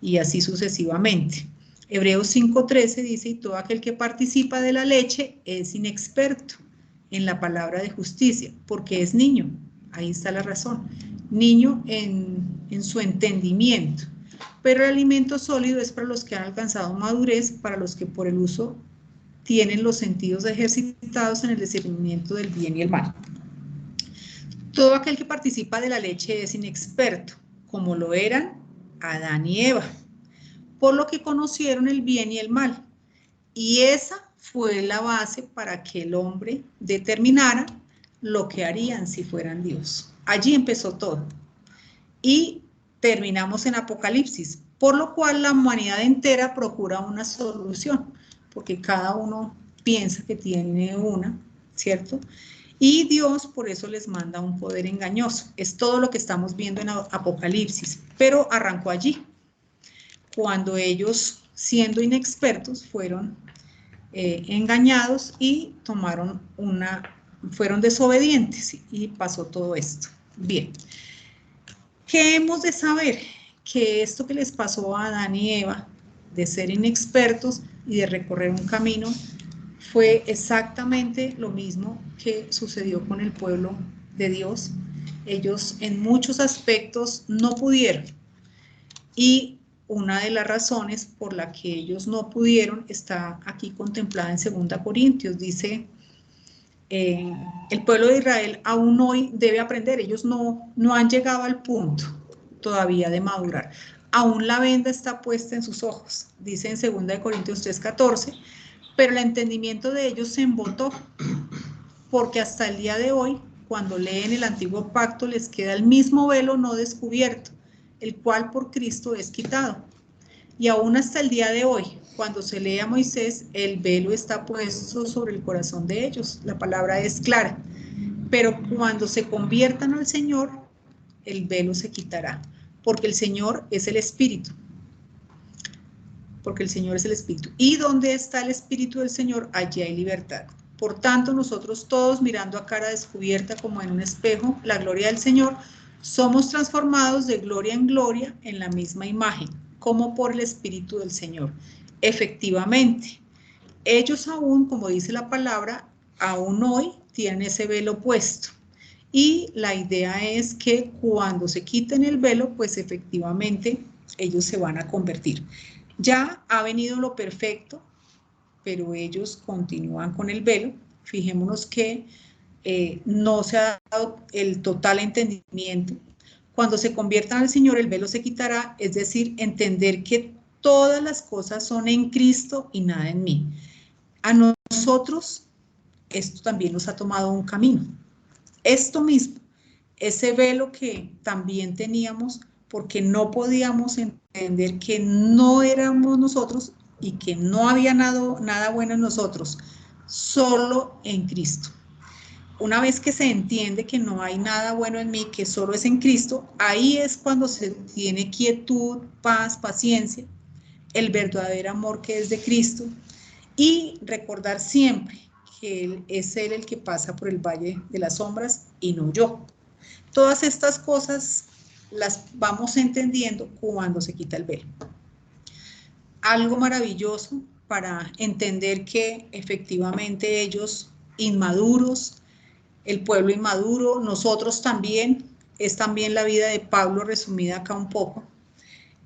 y así sucesivamente. Hebreos 5:13 dice, y todo aquel que participa de la leche es inexperto en la palabra de justicia, porque es niño. Ahí está la razón. Niño en su entendimiento. Pero el alimento sólido es para los que han alcanzado madurez, para los que por el uso tienen los sentidos ejercitados en el discernimiento del bien y el mal. Todo aquel que participa de la leche es inexperto, como lo eran Adán y Eva, por lo que conocieron el bien y el mal. Y esa fue la base para que el hombre determinara lo que harían si fueran Dios. Allí empezó todo. Y terminamos en Apocalipsis, por lo cual la humanidad entera procura una solución, porque cada uno piensa que tiene una, ¿cierto? Y Dios por eso les manda un poder engañoso. Es todo lo que estamos viendo en Apocalipsis, pero arrancó allí, cuando ellos, siendo inexpertos, fueron engañados y fueron desobedientes y pasó todo esto. Bien, ¿qué hemos de saber? Que esto que les pasó a Adán y Eva, de ser inexpertos y de recorrer un camino, fue exactamente lo mismo que sucedió con el pueblo de Dios. Ellos en muchos aspectos no pudieron, y una de las razones por la que ellos no pudieron está aquí contemplada en 2 Corintios. Dice, el pueblo de Israel aún hoy debe aprender. Ellos no han llegado al punto todavía de madurar. Aún la venda está puesta en sus ojos. Dice en 2 Corintios 3:14, pero el entendimiento de ellos se embotó, porque hasta el día de hoy, cuando leen el antiguo pacto, les queda el mismo velo no descubierto, el cual por Cristo es quitado. Y aún hasta el día de hoy, cuando se lee a Moisés, el velo está puesto sobre el corazón de ellos. La palabra es clara. Pero cuando se conviertan al Señor, el velo se quitará, porque el Señor es el Espíritu. Porque el Señor es el Espíritu. Y donde está el Espíritu del Señor, allí hay libertad. Por tanto, nosotros todos, mirando a cara descubierta como en un espejo la gloria del Señor, somos transformados de gloria en gloria en la misma imagen, como por el Espíritu del Señor. Efectivamente, ellos aún, como dice la palabra, aún hoy tienen ese velo puesto. Y la idea es que cuando se quiten el velo, pues efectivamente ellos se van a convertir. Ya ha venido lo perfecto, pero ellos continúan con el velo. Fijémonos que no se ha dado el total entendimiento. Cuando se conviertan al Señor, el velo se quitará, es decir, entender que todas las cosas son en Cristo y nada en mí. A nosotros, esto también nos ha tomado un camino. Esto mismo, ese velo que también teníamos, porque no podíamos entender que no éramos nosotros y que no había nada bueno en nosotros, solo en Cristo. Una vez que se entiende que no hay nada bueno en mí, que solo es en Cristo, ahí es cuando se tiene quietud, paz, paciencia, el verdadero amor que es de Cristo, y recordar siempre que es Él el que pasa por el valle de las sombras y no yo. Todas estas cosas las vamos entendiendo cuando se quita el velo. Algo maravilloso para entender que efectivamente ellos inmaduros, el pueblo inmaduro, nosotros también, es también la vida de Pablo resumida acá un poco.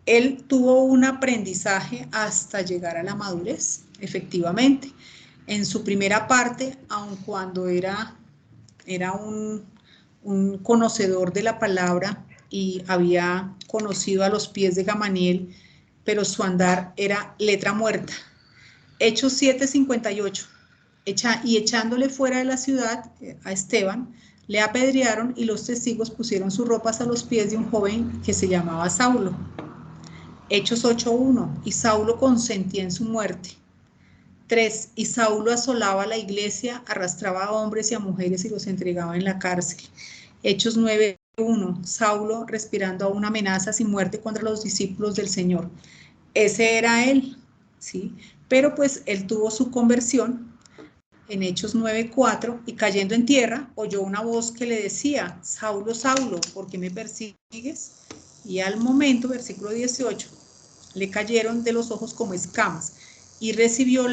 Él tuvo un aprendizaje hasta llegar a la madurez, efectivamente. En su primera parte, aun cuando era un conocedor de la palabra y había conocido a los pies de Gamaliel, pero su andar era letra muerta. Hechos 7:58. Y echándole fuera de la ciudad a Esteban, le apedrearon y los testigos pusieron sus ropas a los pies de un joven que se llamaba Saulo. Hechos 8:1. Y Saulo consentía en su muerte. 3. Y Saulo asolaba la iglesia, arrastraba a hombres y a mujeres y los entregaba en la cárcel. Hechos 9:1. Saulo respirando aún amenazas y muerte contra los discípulos del Señor. Ese era él, ¿sí? Pero pues él tuvo su conversión en Hechos 9:4, y cayendo en tierra, oyó una voz que le decía, Saulo, Saulo, ¿por qué me persigues? Y al momento, versículo 18, le cayeron de los ojos como escamas, y recibió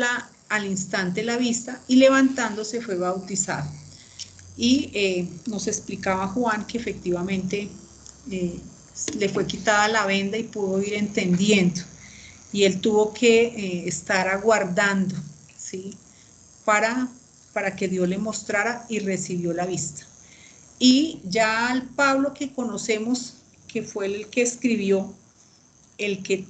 al instante la vista, y levantándose fue bautizado. Y nos explicaba Juan que efectivamente le fue quitada la venda y pudo ir entendiendo. Y él tuvo que estar aguardando, ¿sí? Para que Dios le mostrara, y recibió la vista. Y ya al Pablo que conocemos, que fue el que escribió, el que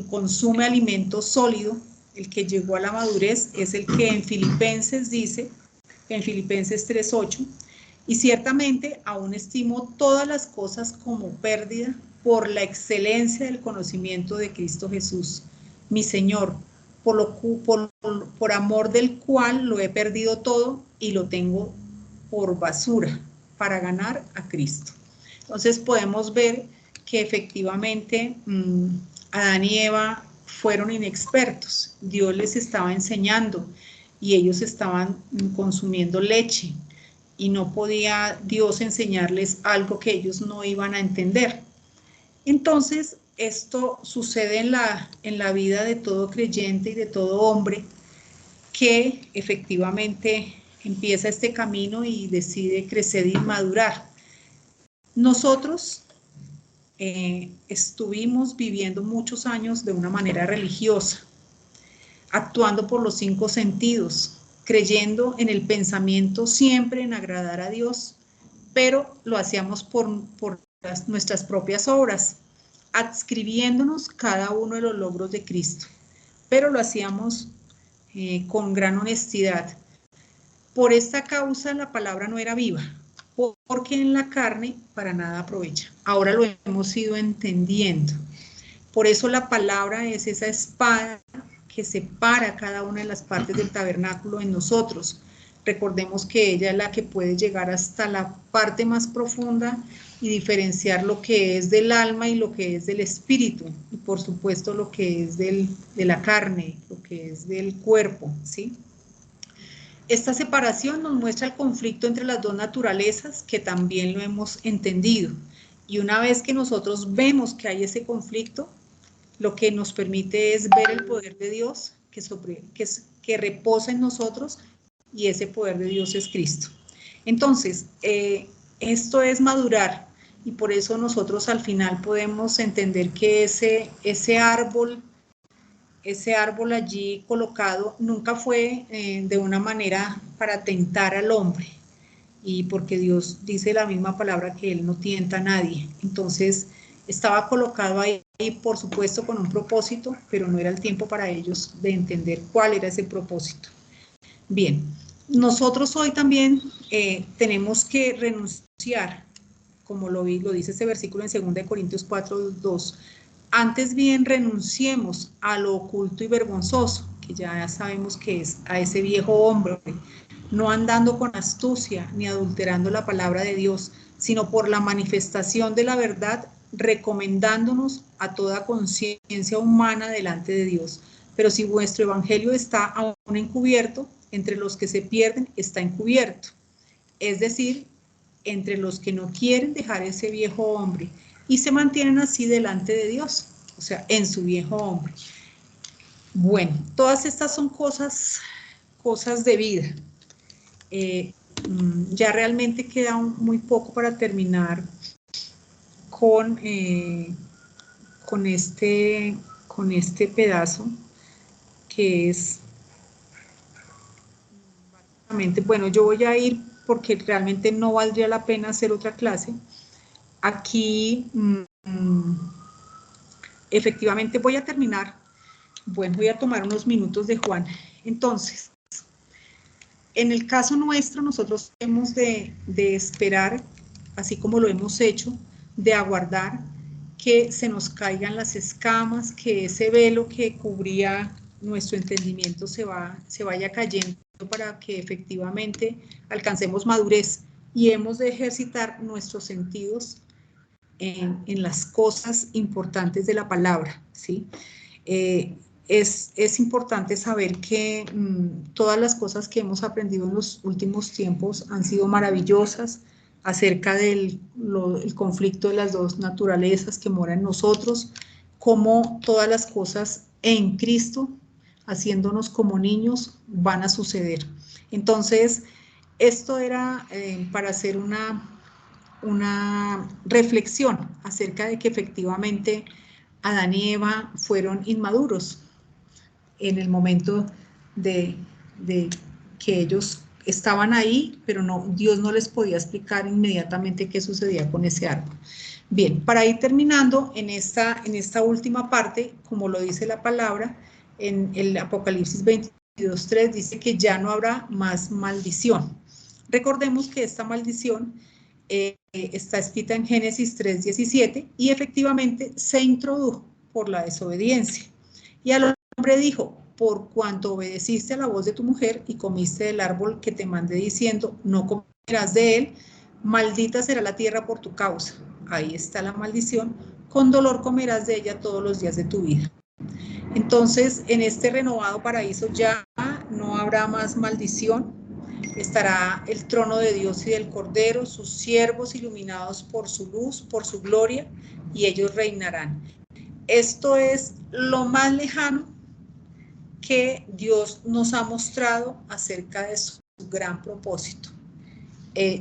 consume alimento sólido, el que llegó a la madurez, es el que en Filipenses dice, en Filipenses 3:8, y ciertamente aún estimo todas las cosas como pérdida por la excelencia del conocimiento de Cristo Jesús, mi Señor, por amor del cual lo he perdido todo y lo tengo por basura para ganar a Cristo. Entonces podemos ver que efectivamente Adán y Eva fueron inexpertos. Dios les estaba enseñando y ellos estaban consumiendo leche y no podía Dios enseñarles algo que ellos no iban a entender. Entonces, esto sucede en la vida de todo creyente y de todo hombre que efectivamente empieza este camino y decide crecer y madurar. Nosotros estuvimos viviendo muchos años de una manera religiosa, actuando por los 5 sentidos, creyendo en el pensamiento siempre en agradar a Dios, pero lo hacíamos por nuestras propias obras, adscribiéndonos cada uno de los logros de Cristo, pero lo hacíamos con gran honestidad. Por esta causa la palabra no era viva, porque en la carne para nada aprovecha. Ahora lo hemos ido entendiendo. Por eso la palabra es esa espada que separa cada una de las partes del tabernáculo en nosotros. Recordemos que ella es la que puede llegar hasta la parte más profunda y diferenciar lo que es del alma y lo que es del espíritu, y por supuesto lo que es de la carne, lo que es del cuerpo, ¿sí? Esta separación nos muestra el conflicto entre las dos naturalezas, que también lo hemos entendido. Y una vez que nosotros vemos que hay ese conflicto, lo que nos permite es ver el poder de Dios que reposa en nosotros, y ese poder de Dios es Cristo. Entonces, esto es madurar, y por eso nosotros al final podemos entender que ese árbol allí colocado nunca fue de una manera para tentar al hombre, y porque Dios dice la misma palabra que Él no tienta a nadie. Entonces estaba colocado ahí, por supuesto, con un propósito, pero no era el tiempo para ellos de entender cuál era ese propósito. Bien, nosotros hoy también tenemos que renunciar, como lo dice ese versículo en 2 Corintios 4:2, antes bien renunciemos a lo oculto y vergonzoso, que ya sabemos que es a ese viejo hombre, no andando con astucia ni adulterando la palabra de Dios, sino por la manifestación de la verdad, recomendándonos a toda conciencia humana delante de Dios. Pero si vuestro evangelio está aún encubierto, entre los que se pierden está encubierto, es decir, entre los que no quieren dejar ese viejo hombre y se mantienen así delante de Dios, o sea, en su viejo hombre. Bueno, todas estas son cosas de vida. Ya realmente queda muy poco para terminar con este pedazo, que es básicamente, bueno, yo voy a ir porque realmente no valdría la pena hacer otra clase. Aquí efectivamente voy a terminar. Bueno, voy a tomar unos minutos de Juan. Entonces, en el caso nuestro, nosotros hemos de esperar, así como lo hemos hecho, de aguardar que se nos caigan las escamas, que ese velo que cubría nuestro entendimiento se vaya cayendo, para que efectivamente alcancemos madurez, y hemos de ejercitar nuestros sentidos en las cosas importantes de la palabra, ¿sí? es importante saber que todas las cosas que hemos aprendido en los últimos tiempos han sido maravillosas acerca del el conflicto de las dos naturalezas que moran en nosotros, cómo todas las cosas en Cristo, haciéndonos como niños, van a suceder. Entonces, esto era para hacer una reflexión acerca de que efectivamente Adán y Eva fueron inmaduros en el momento de que ellos estaban ahí, pero no, Dios no les podía explicar inmediatamente qué sucedía con ese árbol. Bien, para ir terminando en esta última parte, como lo dice la palabra, en el Apocalipsis 22:3 dice que ya no habrá más maldición. Recordemos que esta maldición está escrita en Génesis 3:17 y efectivamente se introdujo por la desobediencia. Y al hombre dijo, por cuanto obedeciste a la voz de tu mujer y comiste del árbol que te mandé diciendo, no comerás de él, maldita será la tierra por tu causa. Ahí está la maldición, con dolor comerás de ella todos los días de tu vida. Entonces, en este renovado paraíso ya no habrá más maldición, estará el trono de Dios y del Cordero, sus siervos iluminados por su luz, por su gloria, y ellos reinarán. Esto es lo más lejano que Dios nos ha mostrado acerca de su gran propósito.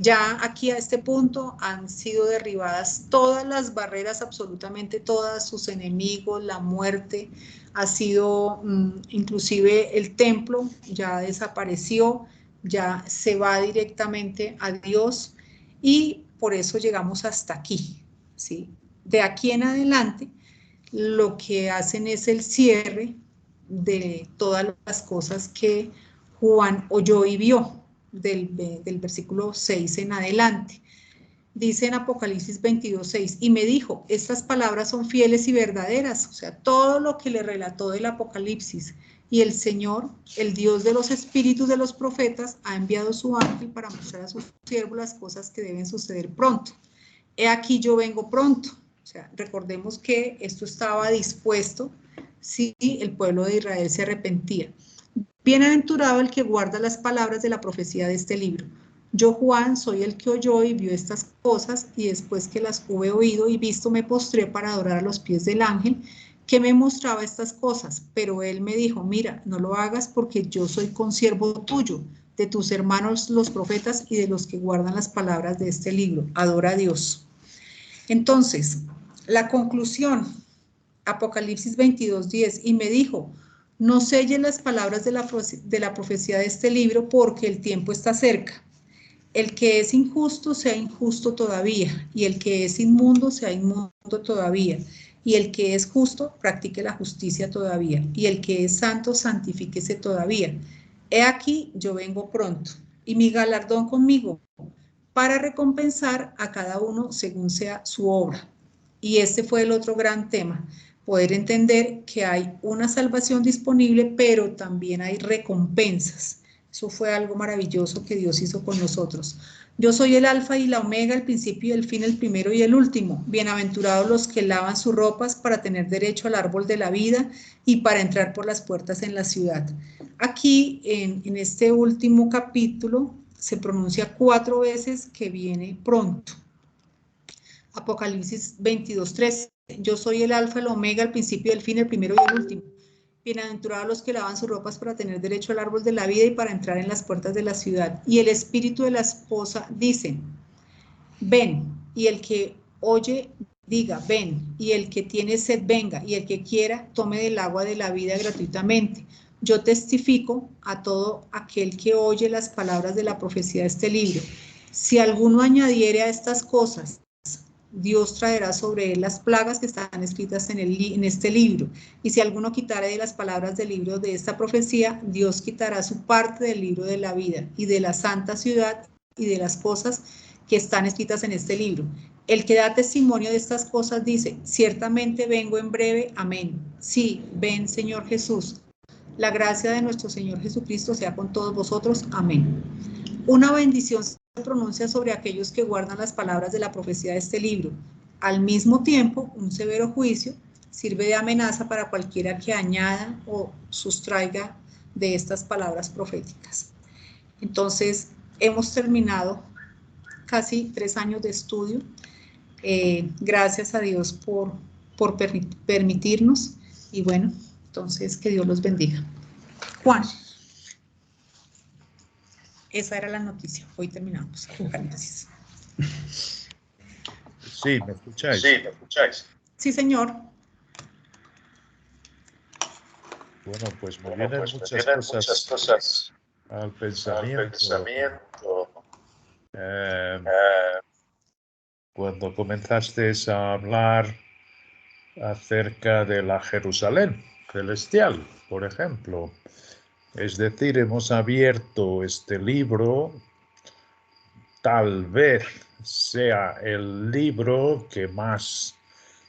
Ya aquí a este punto han sido derribadas todas las barreras, absolutamente todas, sus enemigos, la muerte, ha sido inclusive el templo ya desapareció, ya se va directamente a Dios y por eso llegamos hasta aquí, ¿sí? De aquí en adelante lo que hacen es el cierre de todas las cosas que Juan oyó y vio del versículo 6 en adelante. Dice en Apocalipsis 22:6, y me dijo, estas palabras son fieles y verdaderas, o sea, todo lo que le relató del Apocalipsis, y el Señor, el Dios de los espíritus de los profetas, ha enviado su ángel para mostrar a sus siervos las cosas que deben suceder pronto. He aquí yo vengo pronto. O sea, recordemos que esto estaba dispuesto si el pueblo de Israel se arrepentía. Bienaventurado el que guarda las palabras de la profecía de este libro. Yo, Juan, soy el que oyó y vio estas cosas, y después que las hube oído y visto, me postré para adorar a los pies del ángel que me mostraba estas cosas. Pero él me dijo, mira, no lo hagas porque yo soy consiervo tuyo, de tus hermanos los profetas y de los que guardan las palabras de este libro. Adora a Dios. Entonces, la conclusión, Apocalipsis 22:10, y me dijo, no selles las palabras de la profecía de este libro porque el tiempo está cerca. El que es injusto sea injusto todavía, y el que es inmundo sea inmundo todavía, y el que es justo practique la justicia todavía, y el que es santo santifíquese todavía. He aquí, yo vengo pronto, y mi galardón conmigo, para recompensar a cada uno según sea su obra. Y este fue el otro gran tema, poder entender que hay una salvación disponible, pero también hay recompensas. Eso fue algo maravilloso que Dios hizo con nosotros. Yo soy el alfa y la omega, el principio y el fin, el primero y el último. Bienaventurados los que lavan sus ropas para tener derecho al árbol de la vida y para entrar por las puertas en la ciudad. Aquí, en este último capítulo, se pronuncia 4 veces que viene pronto. Apocalipsis 22:13. Yo soy el alfa, el omega, el principio y el fin, el primero y el último. Bienaventurados los que lavan sus ropas para tener derecho al árbol de la vida y para entrar en las puertas de la ciudad. Y el espíritu de la esposa dice, ven, y el que oye, diga, ven, y el que tiene sed, venga, y el que quiera, tome del agua de la vida gratuitamente. Yo testifico a todo aquel que oye las palabras de la profecía de este libro. Si alguno añadiere a estas cosas, Dios traerá sobre él las plagas que están escritas en este libro. Y si alguno quitare de las palabras del libro de esta profecía, Dios quitará su parte del libro de la vida y de la santa ciudad y de las cosas que están escritas en este libro. El que da testimonio de estas cosas dice, ciertamente vengo en breve, amén. Sí, ven Señor Jesús. La gracia de nuestro Señor Jesucristo sea con todos vosotros, amén. Una bendición se pronuncia sobre aquellos que guardan las palabras de la profecía de este libro. Al mismo tiempo, un severo juicio sirve de amenaza para cualquiera que añada o sustraiga de estas palabras proféticas. Entonces, hemos terminado casi 3 años de estudio. Gracias a Dios por permitirnos. Y bueno, entonces que Dios los bendiga. Juan. Esa era la noticia. Hoy terminamos. Apocalipsis. Sí, ¿me escucháis? Sí, ¿me escucháis? Sí, señor. Bueno, pues me Bueno, vienen pues muchas me vienen cosas muchas cosas al al pensamiento. pensamiento. Cuando comenzaste a hablar acerca de la Jerusalén celestial, por ejemplo. Es decir, hemos abierto este libro, tal vez sea el libro que más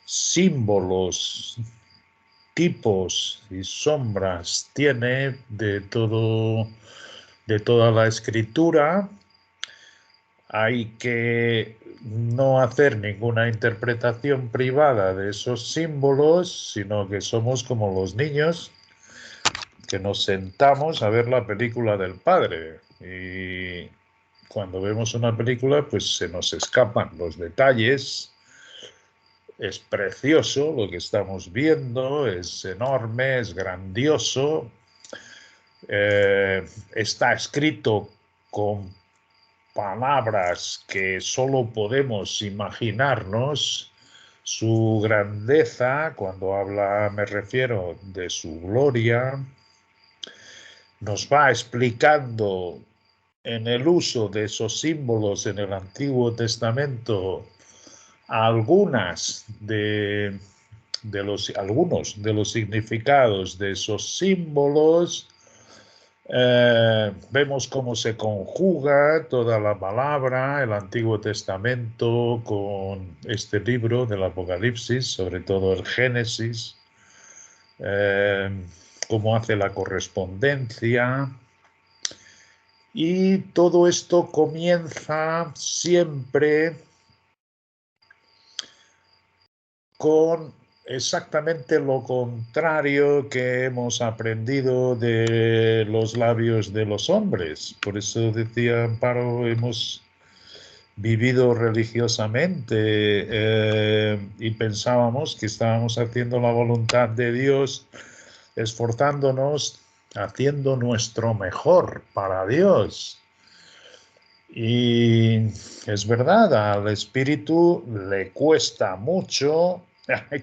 símbolos, tipos y sombras tiene de toda la escritura. Hay que no hacer ninguna interpretación privada de esos símbolos, sino que somos como los niños que nos sentamos a ver la película del padre y cuando vemos una película pues se nos escapan los detalles. Es precioso lo que estamos viendo, es enorme, es grandioso, está escrito con palabras que solo podemos imaginarnos su grandeza. Cuando habla, me refiero, de su gloria, nos va explicando en el uso de esos símbolos en el Antiguo Testamento algunos de los significados de esos símbolos. Vemos cómo se conjuga toda la palabra, el Antiguo Testamento, con este libro del Apocalipsis, sobre todo el Génesis, cómo hace la correspondencia. Y todo esto comienza siempre con exactamente lo contrario que hemos aprendido de los labios de los hombres. Por eso decía Amparo, hemos vivido religiosamente y pensábamos que estábamos haciendo la voluntad de Dios, esforzándonos, haciendo nuestro mejor para Dios. Y es verdad, al espíritu le cuesta mucho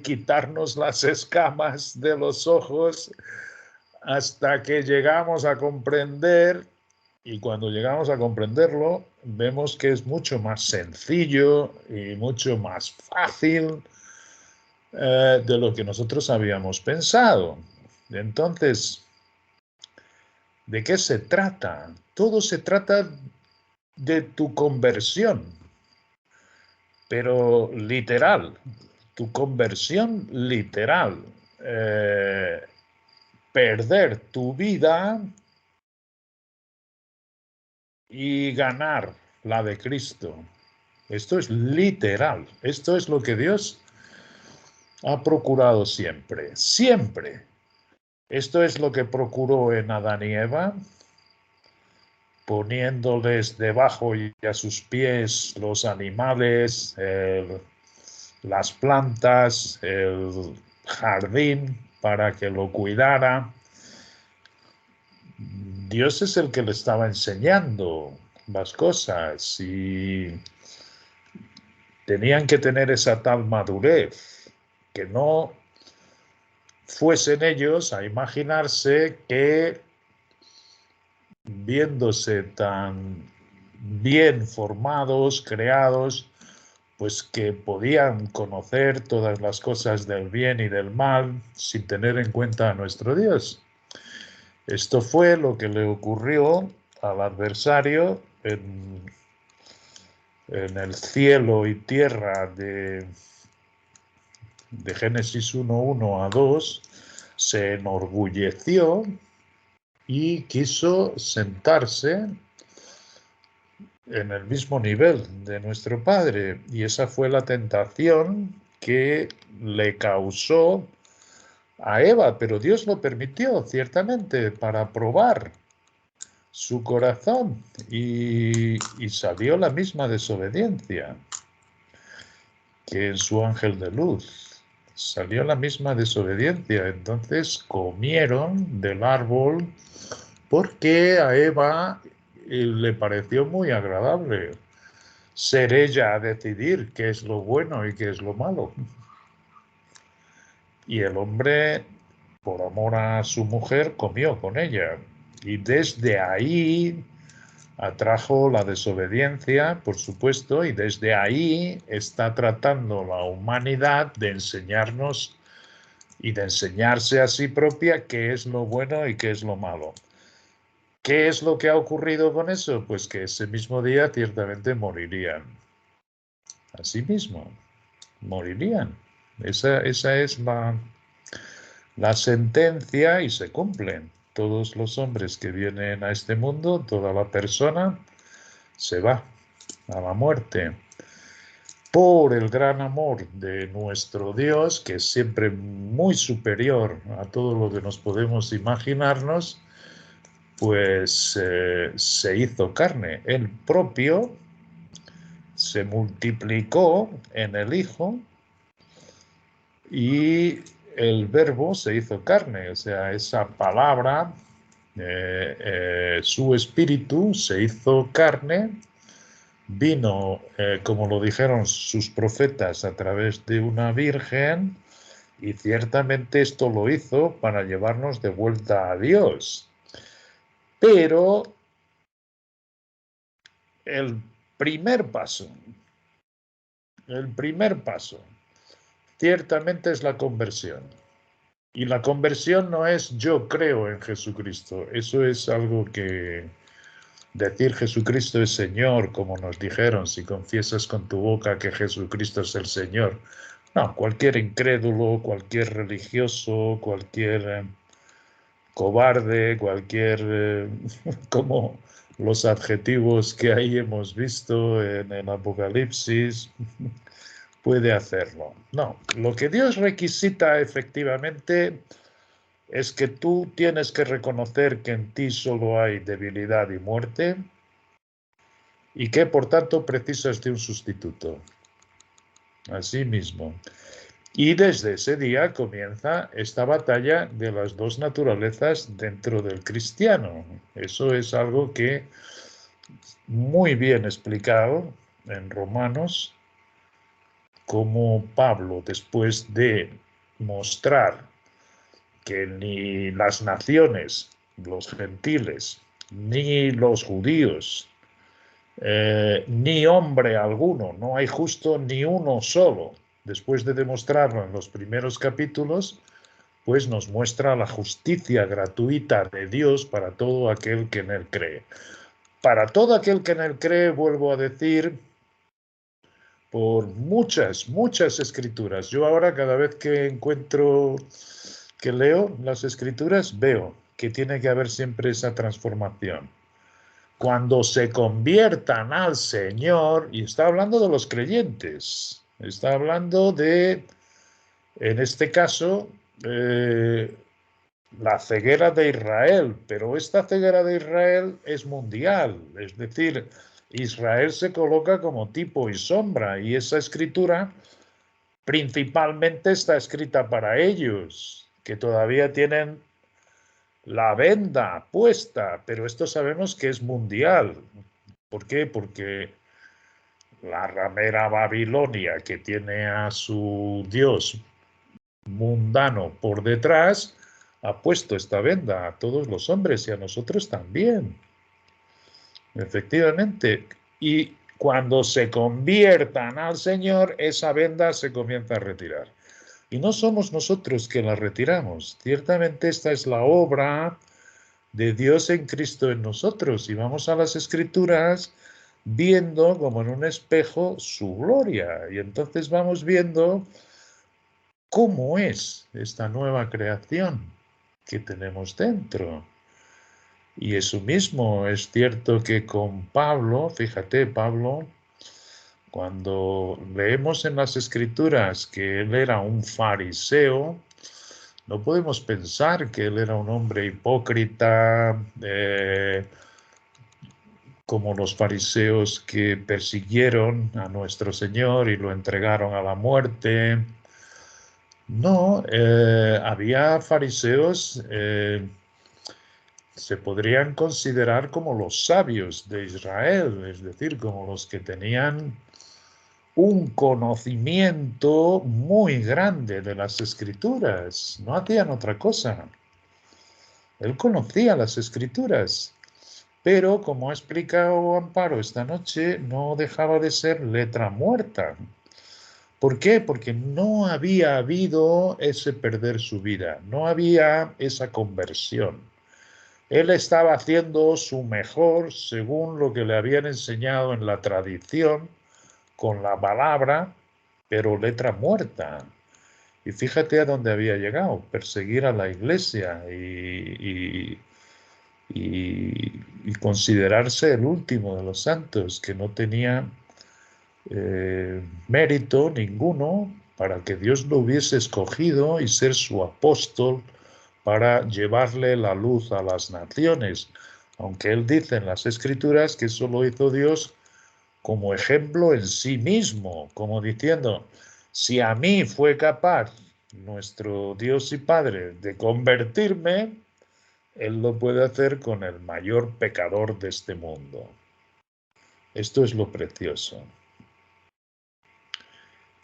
quitarnos las escamas de los ojos hasta que llegamos a comprender, y cuando llegamos a comprenderlo, vemos que es mucho más sencillo y mucho más fácil de lo que nosotros habíamos pensado. Entonces, ¿de qué se trata? Todo se trata de tu conversión, pero literal, tu conversión literal, perder tu vida y ganar la de Cristo. Esto es literal, esto es lo que Dios ha procurado siempre, siempre. Esto es lo que procuró en Adán y Eva, poniéndoles debajo y a sus pies los animales, las plantas, el jardín para que lo cuidara. Dios es el que le estaba enseñando las cosas y tenían que tener esa tal madurez, que no fuesen ellos a imaginarse que viéndose tan bien formados, creados, pues que podían conocer todas las cosas del bien y del mal sin tener en cuenta a nuestro Dios. Esto fue lo que le ocurrió al adversario en el cielo y tierra de Génesis 1:1 a 2, se enorgulleció y quiso sentarse en el mismo nivel de nuestro Padre. Y esa fue la tentación que le causó a Eva, pero Dios lo permitió, ciertamente, para probar su corazón y salió la misma desobediencia que en su ángel de luz. Salió la misma desobediencia. Entonces comieron del árbol porque a Eva le pareció muy agradable ser ella a decidir qué es lo bueno y qué es lo malo. Y el hombre, por amor a su mujer, comió con ella. Y desde ahí atrajo la desobediencia, por supuesto, y desde ahí está tratando la humanidad de enseñarnos y de enseñarse a sí propia qué es lo bueno y qué es lo malo. ¿Qué es lo que ha ocurrido con eso? Pues que ese mismo día ciertamente morirían. Así mismo, morirían. Esa es la sentencia y se cumplen. Todos los hombres que vienen a este mundo, toda la persona, se va a la muerte. Por el gran amor de nuestro Dios, que es siempre muy superior a todo lo que nos podemos imaginarnos, pues se hizo carne. Él propio se multiplicó en el Hijo y el Verbo se hizo carne. O sea, esa palabra, su espíritu se hizo carne, vino, como lo dijeron sus profetas, a través de una virgen, y ciertamente esto lo hizo para llevarnos de vuelta a Dios. Pero el primer paso, ciertamente es la conversión. Y la conversión no es yo creo en Jesucristo. Eso es algo que decir Jesucristo es Señor, como nos dijeron, si confiesas con tu boca que Jesucristo es el Señor. No, cualquier incrédulo, cualquier religioso, cualquier cobarde, cualquier, como los adjetivos que ahí hemos visto en el Apocalipsis, puede hacerlo. No, lo que Dios requisita efectivamente es que tú tienes que reconocer que en ti solo hay debilidad y muerte y que por tanto precisas de un sustituto. Así mismo. Y desde ese día comienza esta batalla de las dos naturalezas dentro del cristiano. Eso es algo que muy bien explicado en Romanos, como Pablo, después de mostrar que ni las naciones, los gentiles, ni los judíos, ni hombre alguno, no hay justo ni uno solo. Después de demostrarlo en los primeros capítulos, pues nos muestra la justicia gratuita de Dios para todo aquel que en él cree. Para todo aquel que en él cree, vuelvo a decir, por muchas escrituras. Yo ahora cada vez que encuentro, que leo las escrituras, veo que tiene que haber siempre esa transformación. Cuando se conviertan al Señor, y está hablando de los creyentes, está hablando de, en este caso, la ceguera de Israel, pero esta ceguera de Israel es mundial, es decir, Israel se coloca como tipo y sombra, y esa escritura principalmente está escrita para ellos, que todavía tienen la venda puesta, pero esto sabemos que es mundial. ¿Por qué? Porque la ramera Babilonia, que tiene a su dios mundano por detrás, ha puesto esta venda a todos los hombres y a nosotros también. Efectivamente. Y cuando se conviertan al Señor, esa venda se comienza a retirar. Y no somos nosotros que la retiramos. Ciertamente esta es la obra de Dios en Cristo en nosotros. Y vamos a las Escrituras viendo como en un espejo su gloria. Y entonces vamos viendo cómo es esta nueva creación que tenemos dentro. Y eso mismo es cierto que con Pablo, fíjate, Pablo, cuando leemos en las Escrituras que él era un fariseo, No podemos pensar que él era un hombre hipócrita, como los fariseos que persiguieron a nuestro Señor y lo entregaron a la muerte. No, había fariseos, se podrían considerar como los sabios de Israel, es decir, como los que tenían un conocimiento muy grande de las Escrituras. No hacían otra cosa. Él conocía las Escrituras, pero como ha explicado Amparo esta noche, no dejaba de ser letra muerta. ¿Por qué? Porque no había habido ese perder su vida, no había esa conversión. Él estaba haciendo su mejor según lo que le habían enseñado en la tradición, con la palabra, pero letra muerta. Y fíjate a dónde había llegado, perseguir a la iglesia y considerarse el último de los santos, que no tenía mérito ninguno para que Dios lo hubiese escogido y ser su apóstol para llevarle la luz a las naciones, aunque él dice en las Escrituras que eso lo hizo Dios como ejemplo en sí mismo, como diciendo, si a mí fue capaz nuestro Dios y Padre de convertirme, Él lo puede hacer con el mayor pecador de este mundo. Esto es lo precioso.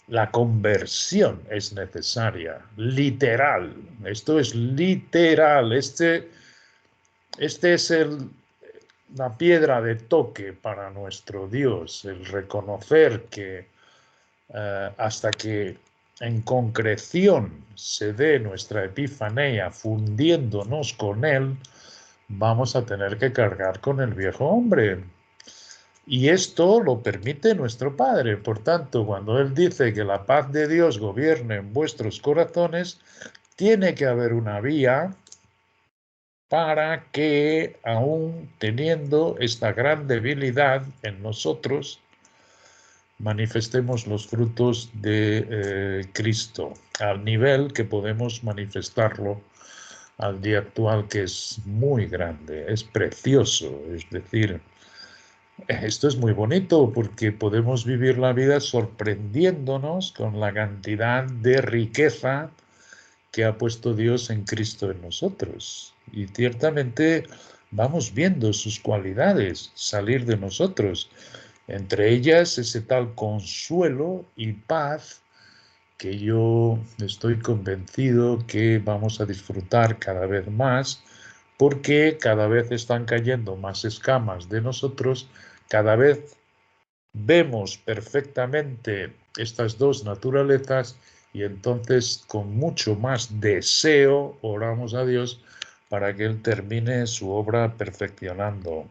La conversión es necesaria, literal. Esto es literal. Este es la piedra de toque para nuestro Dios, el reconocer que hasta que en concreción se dé nuestra epifanía fundiéndonos con Él, vamos a tener que cargar con el viejo hombre. Y esto lo permite nuestro Padre. Por tanto, cuando Él dice que la paz de Dios gobierne en vuestros corazones, tiene que haber una vía para que, aún teniendo esta gran debilidad en nosotros, manifestemos los frutos de Cristo al nivel que podemos manifestarlo al día actual, que es muy grande, es precioso. Es decir, esto es muy bonito porque podemos vivir la vida sorprendiéndonos con la cantidad de riqueza que ha puesto Dios en Cristo en nosotros. Y ciertamente vamos viendo sus cualidades salir de nosotros. Entre ellas ese tal consuelo y paz que yo estoy convencido que vamos a disfrutar cada vez más, porque cada vez están cayendo más escamas de nosotros, cada vez vemos perfectamente estas dos naturalezas y entonces con mucho más deseo oramos a Dios para que Él termine su obra perfeccionando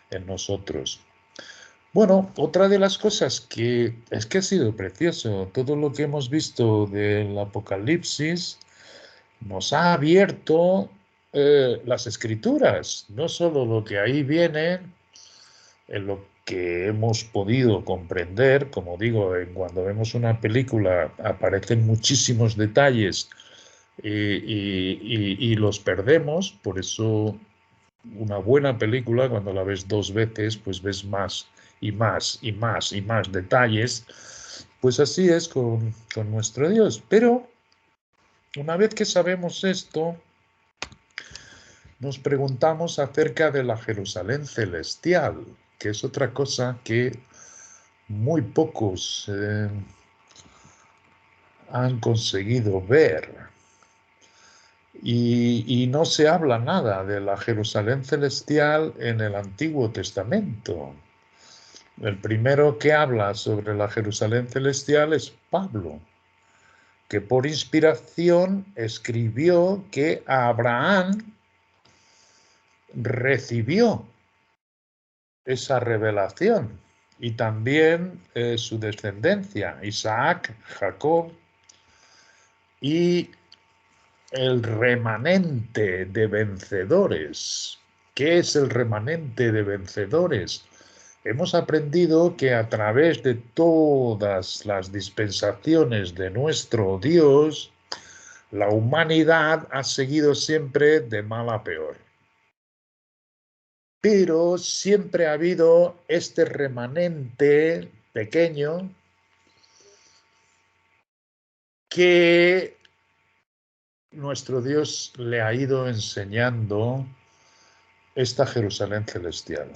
en nosotros. Bueno, otra de las cosas que es que ha sido precioso, todo lo que hemos visto del Apocalipsis nos ha abierto las Escrituras, no solo lo que ahí viene, en lo que hemos podido comprender, como digo, cuando vemos una película aparecen muchísimos detalles y los perdemos, por eso una buena película, cuando la ves dos veces, pues ves más y más y más y más detalles. Pues así es con nuestro Dios. Pero una vez que sabemos esto, nos preguntamos acerca de la Jerusalén celestial, que es otra cosa que muy pocos han conseguido ver. Y no se habla nada de la Jerusalén celestial en el Antiguo Testamento. El primero que habla sobre la Jerusalén celestial es Pablo, que por inspiración escribió que Abraham recibió esa revelación y también su descendencia, Isaac, Jacob y el remanente de vencedores. ¿Qué es el remanente de vencedores? Hemos aprendido que a través de todas las dispensaciones de nuestro Dios, La humanidad ha seguido siempre de mal a peor. Pero siempre ha habido este remanente pequeño que nuestro Dios le ha ido enseñando esta Jerusalén celestial.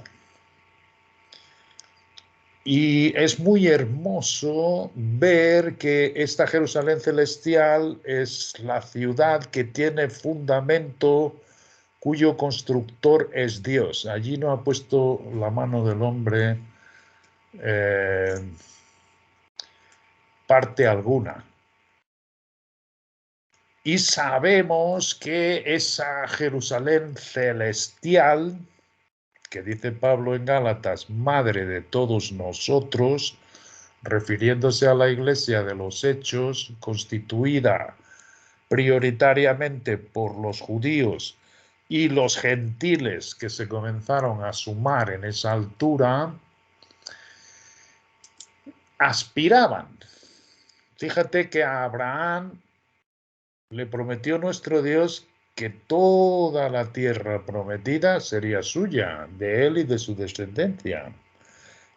Y es muy hermoso ver que esta Jerusalén celestial es la ciudad que tiene fundamento, cuyo constructor es Dios. Allí no ha puesto la mano del hombre parte alguna. Y sabemos que esa Jerusalén celestial, que dice Pablo en Gálatas, madre de todos nosotros, refiriéndose a la iglesia de los Hechos, constituida prioritariamente por los judíos y los gentiles que se comenzaron a sumar en esa altura, aspiraban. Fíjate que a Abraham le prometió nuestro Dios que toda la tierra prometida sería suya, de él y de su descendencia.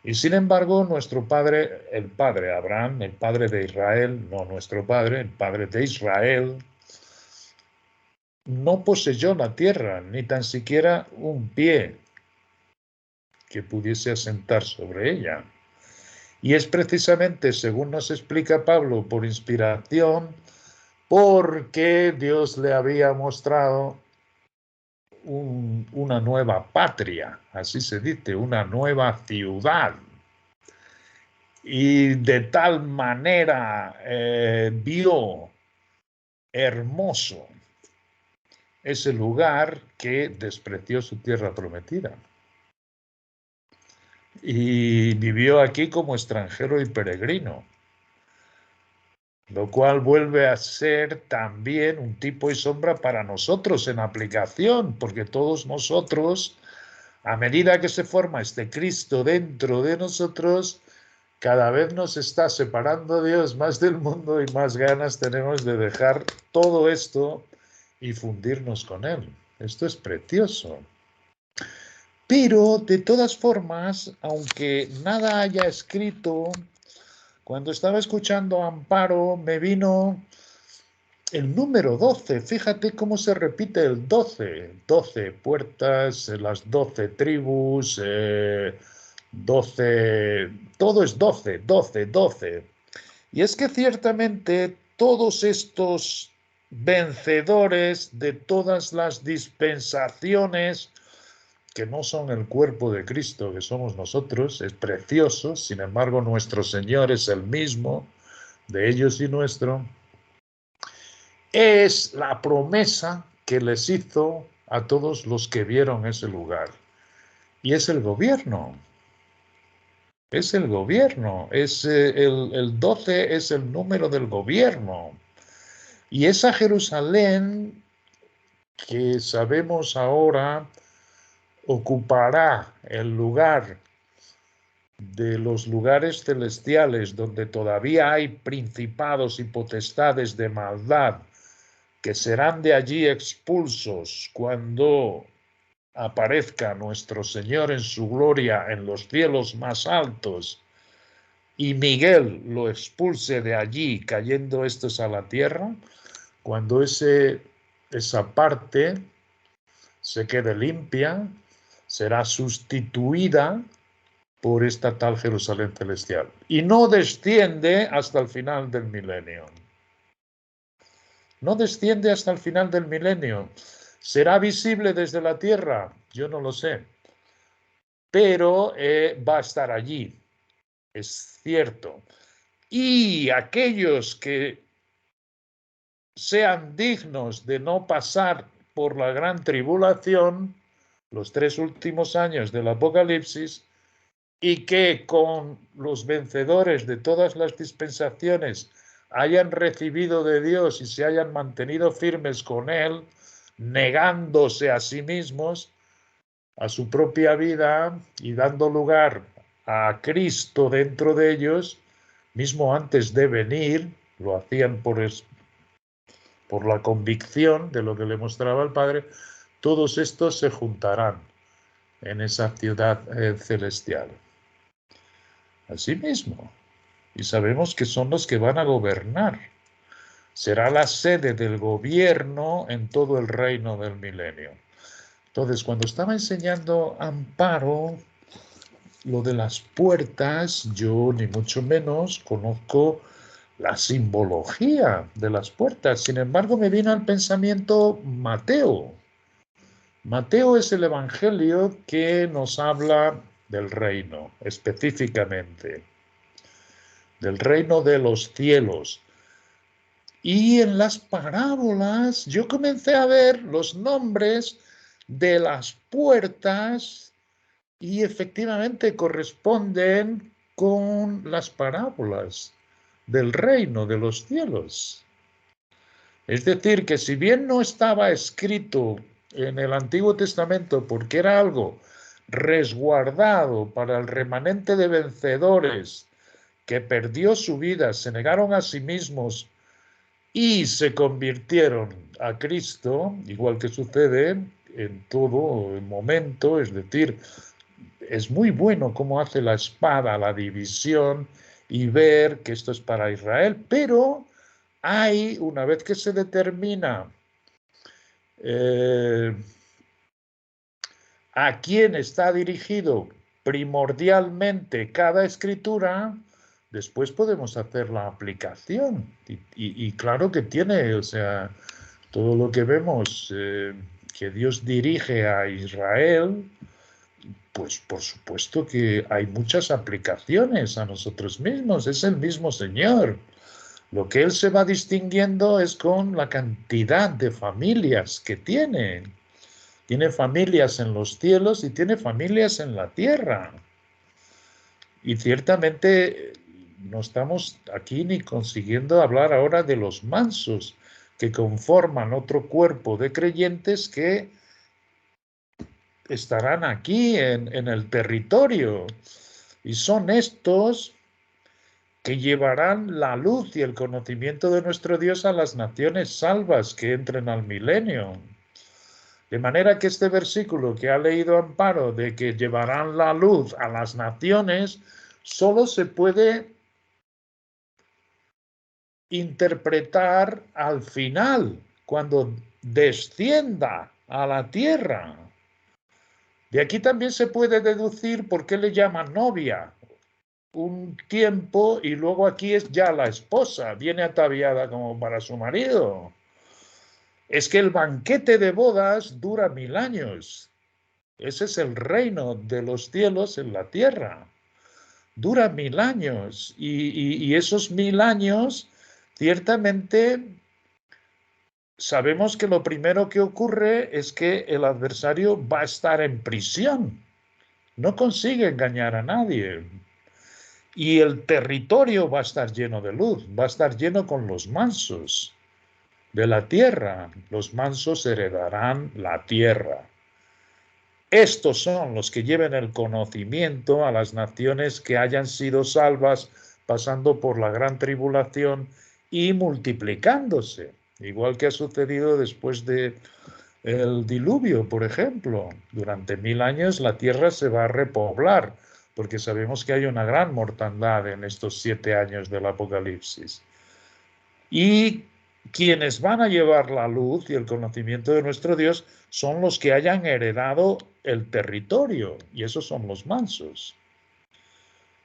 Y sin embargo, nuestro padre, el padre Abraham, el padre de Israel, no nuestro padre, el padre de Israel, no poseyó la tierra, ni tan siquiera un pie que pudiese asentar sobre ella. Y es precisamente, según nos explica Pablo, por inspiración, porque Dios le había mostrado una nueva patria, así se dice, una nueva ciudad. Y de tal manera vio hermoso ese lugar que despreció su tierra prometida. Y vivió aquí como extranjero y peregrino, lo cual vuelve a ser también un tipo y sombra para nosotros en aplicación, porque todos nosotros, a medida que se forma este Cristo dentro de nosotros, cada vez nos está separando Dios más del mundo y más ganas tenemos de dejar todo esto y fundirnos con Él. Esto es precioso. Pero, de todas formas, aunque nada haya escrito, cuando estaba escuchando a Amparo, me vino el número 12. Fíjate cómo se repite el 12. 12 puertas, las 12 tribus, 12, todo es 12, 12, 12. Y es que ciertamente todos estos vencedores de todas las dispensaciones, que no son el cuerpo de Cristo, que somos nosotros, es precioso, sin embargo nuestro Señor es el mismo, de ellos y nuestro, es la promesa que les hizo a todos los que vieron ese lugar. Y es el gobierno. Es el gobierno. El 12 es el número del gobierno. Y esa Jerusalén que sabemos ahora ocupará el lugar de los lugares celestiales donde todavía hay principados y potestades de maldad que serán de allí expulsos cuando aparezca nuestro Señor en su gloria en los cielos más altos y Miguel lo expulse de allí cayendo estos a la tierra, cuando esa parte se quede limpia, será sustituida por esta tal Jerusalén celestial. Y no desciende hasta el final del milenio. No desciende hasta el final del milenio. ¿Será visible desde la tierra? Yo no lo sé. Pero va a estar allí. Es cierto. Y aquellos que sean dignos de no pasar por la gran tribulación, los 3 últimos años del Apocalipsis, y que con los vencedores de todas las dispensaciones hayan recibido de Dios y se hayan mantenido firmes con Él, negándose a sí mismos, a su propia vida y dando lugar a Cristo dentro de ellos, mismo antes de venir, lo hacían por la convicción de lo que le mostraba el Padre, todos estos se juntarán en esa ciudad celestial. Asimismo, y sabemos que son los que van a gobernar. Será la sede del gobierno en todo el reino del milenio. Entonces, cuando estaba enseñando Amparo lo de las puertas, yo ni mucho menos conozco la simbología de las puertas. Sin embargo, me vino al pensamiento Mateo. Mateo es el evangelio que nos habla del reino, específicamente, del reino de los cielos. Y en las parábolas yo comencé a ver los nombres de las puertas y efectivamente corresponden con las parábolas del reino de los cielos. Es decir, que si bien no estaba escrito en el Antiguo Testamento porque era algo resguardado para el remanente de vencedores que perdió su vida, se negaron a sí mismos y se convirtieron a Cristo, igual que sucede en todo momento, es decir, es muy bueno cómo hace la espada la división y ver que esto es para Israel, pero hay, una vez que se determina a quién está dirigido primordialmente cada escritura, después podemos hacer la aplicación. Y claro que tiene, o sea, todo lo que vemos que Dios dirige a Israel, pues por supuesto que hay muchas aplicaciones a nosotros mismos, es el mismo Señor. Lo que Él se va distinguiendo es con la cantidad de familias que tiene. Tiene familias en los cielos y tiene familias en la tierra. Y ciertamente no estamos aquí ni consiguiendo hablar ahora de los mansos, que conforman otro cuerpo de creyentes que estarán aquí en el territorio. Y son estos que llevarán la luz y el conocimiento de nuestro Dios a las naciones salvas que entren al milenio. De manera que este versículo que ha leído Amparo, de que llevarán la luz a las naciones, solo se puede interpretar al final, cuando descienda a la tierra. De aquí también se puede deducir por qué le llaman novia un tiempo y luego aquí es ya la esposa, viene ataviada como para su marido. Es que el banquete de bodas dura 1000 años. Ese es el reino de los cielos en la tierra. Dura 1000 años y esos 1000 años, ciertamente, sabemos que lo primero que ocurre es que el adversario va a estar en prisión. No consigue engañar a nadie. Y el territorio va a estar lleno de luz, va a estar lleno con los mansos de la tierra. Los mansos heredarán la tierra. Estos son los que lleven el conocimiento a las naciones que hayan sido salvas pasando por la gran tribulación y multiplicándose, igual que ha sucedido después del diluvio, por ejemplo. Durante 1000 años la tierra se va a repoblar, porque sabemos que hay una gran mortandad en estos 7 años del Apocalipsis. Y quienes van a llevar la luz y el conocimiento de nuestro Dios son los que hayan heredado el territorio, y esos son los mansos.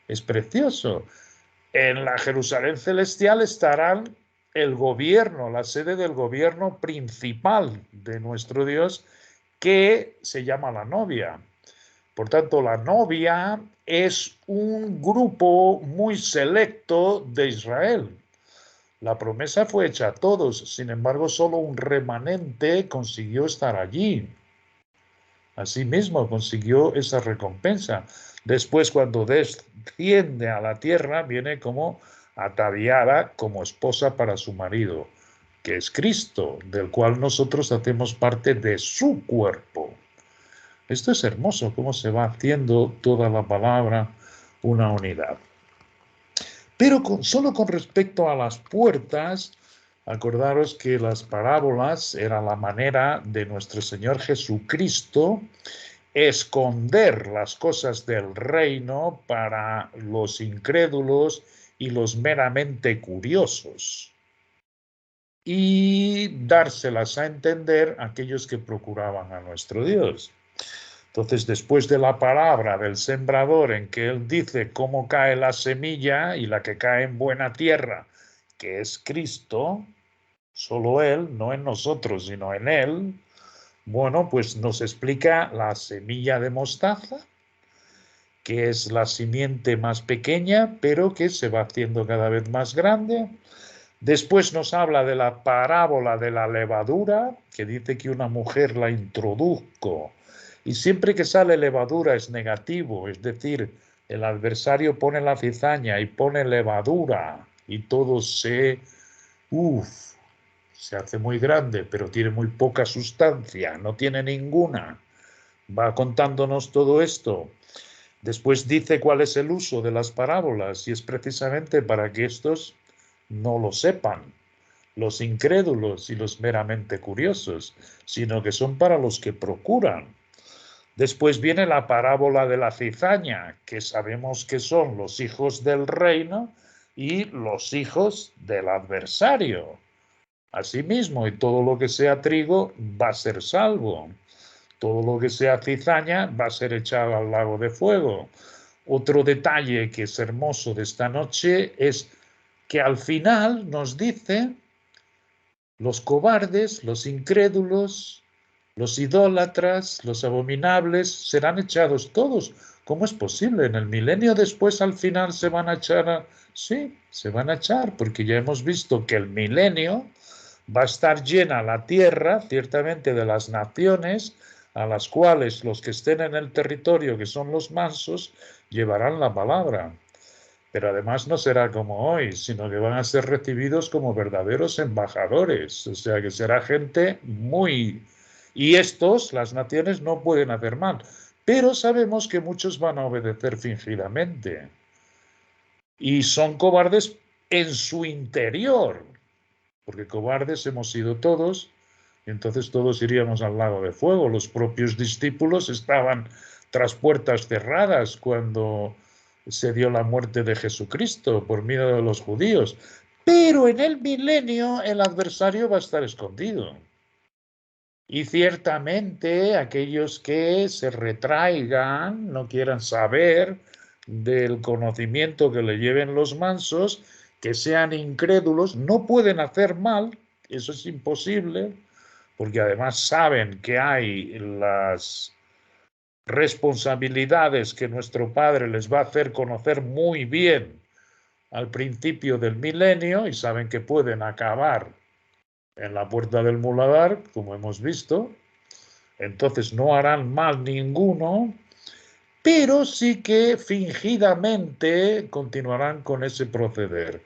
Es precioso. En la Jerusalén celestial estarán el gobierno, la sede del gobierno principal de nuestro Dios, que se llama la novia. Por tanto, la novia es un grupo muy selecto de Israel. La promesa fue hecha a todos, sin embargo, solo un remanente consiguió estar allí. Asimismo, consiguió esa recompensa. Después, cuando desciende a la tierra, viene como ataviada como esposa para su marido, que es Cristo, del cual nosotros hacemos parte de su cuerpo. Esto es hermoso, cómo se va haciendo toda la palabra una unidad. Pero solo con respecto a las puertas, Acordaros que las parábolas eran la manera de nuestro Señor Jesucristo esconder las cosas del reino para los incrédulos y los meramente curiosos, y dárselas a entender a aquellos que procuraban a nuestro Dios. Entonces, después de la palabra del sembrador, en que él dice cómo cae la semilla, y la que cae en buena tierra, que es Cristo, solo Él, no en nosotros, sino en Él, bueno, pues nos explica la semilla de mostaza, que es la simiente más pequeña, pero que se va haciendo cada vez más grande. Después nos habla de la parábola de la levadura, que dice que una mujer la introdujo. Y siempre que sale levadura es negativo, es decir, el adversario pone la cizaña y pone levadura y todo se hace muy grande, pero tiene muy poca sustancia, no tiene ninguna. Va contándonos todo esto. Después dice cuál es el uso de las parábolas, y es precisamente para que estos no lo sepan, los incrédulos y los meramente curiosos, sino que son para los que procuran. Después viene la parábola de la cizaña, que sabemos que son los hijos del reino y los hijos del adversario. Asimismo, y todo lo que sea trigo va a ser salvo. Todo lo que sea cizaña va a ser echado al lago de fuego. Otro detalle que es hermoso de esta noche es que al final nos dice: los cobardes, los incrédulos, los idólatras, los abominables, serán echados todos. ¿Cómo es posible? En el milenio después, al final, se van a echar. Sí, se van a echar, porque ya hemos visto que el milenio va a estar llena la tierra, ciertamente, de las naciones, a las cuales los que estén en el territorio, que son los mansos, llevarán la palabra. Pero además no será como hoy, sino que van a ser recibidos como verdaderos embajadores. O sea que será gente muy... Y estos, las naciones, no pueden hacer mal. Pero sabemos que muchos van a obedecer fingidamente. Y son cobardes en su interior, porque cobardes hemos sido todos, y entonces todos iríamos al lago de fuego. Los propios discípulos estaban tras puertas cerradas cuando se dio la muerte de Jesucristo por miedo de los judíos. Pero en el milenio el adversario va a estar escondido. Y ciertamente aquellos que se retraigan, no quieran saber del conocimiento que le lleven los mansos, que sean incrédulos, no pueden hacer mal, eso es imposible, porque además saben que hay las responsabilidades que nuestro Padre les va a hacer conocer muy bien al principio del milenio, y saben que pueden acabar en la puerta del muladar, como hemos visto. Entonces no harán mal ninguno, pero sí que fingidamente continuarán con ese proceder.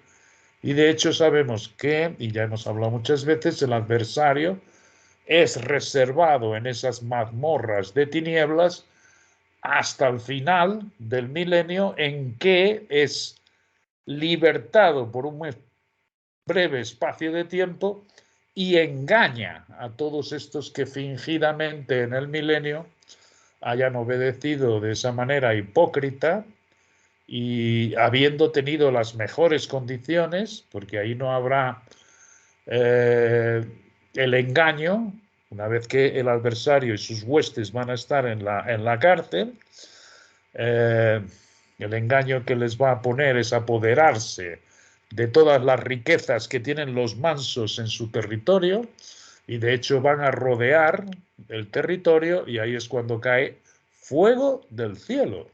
Y de hecho sabemos que, y ya hemos hablado muchas veces, el adversario es reservado en esas mazmorras de tinieblas hasta el final del milenio, en que es libertado por un breve espacio de tiempo y engaña a todos estos que fingidamente en el milenio hayan obedecido de esa manera hipócrita, y habiendo tenido las mejores condiciones, porque ahí no habrá el engaño, una vez que el adversario y sus huestes van a estar en la cárcel, eh, el engaño que les va a poner es apoderarse de todas las riquezas que tienen los mansos en su territorio, y de hecho van a rodear el territorio, y ahí es cuando cae fuego del cielo.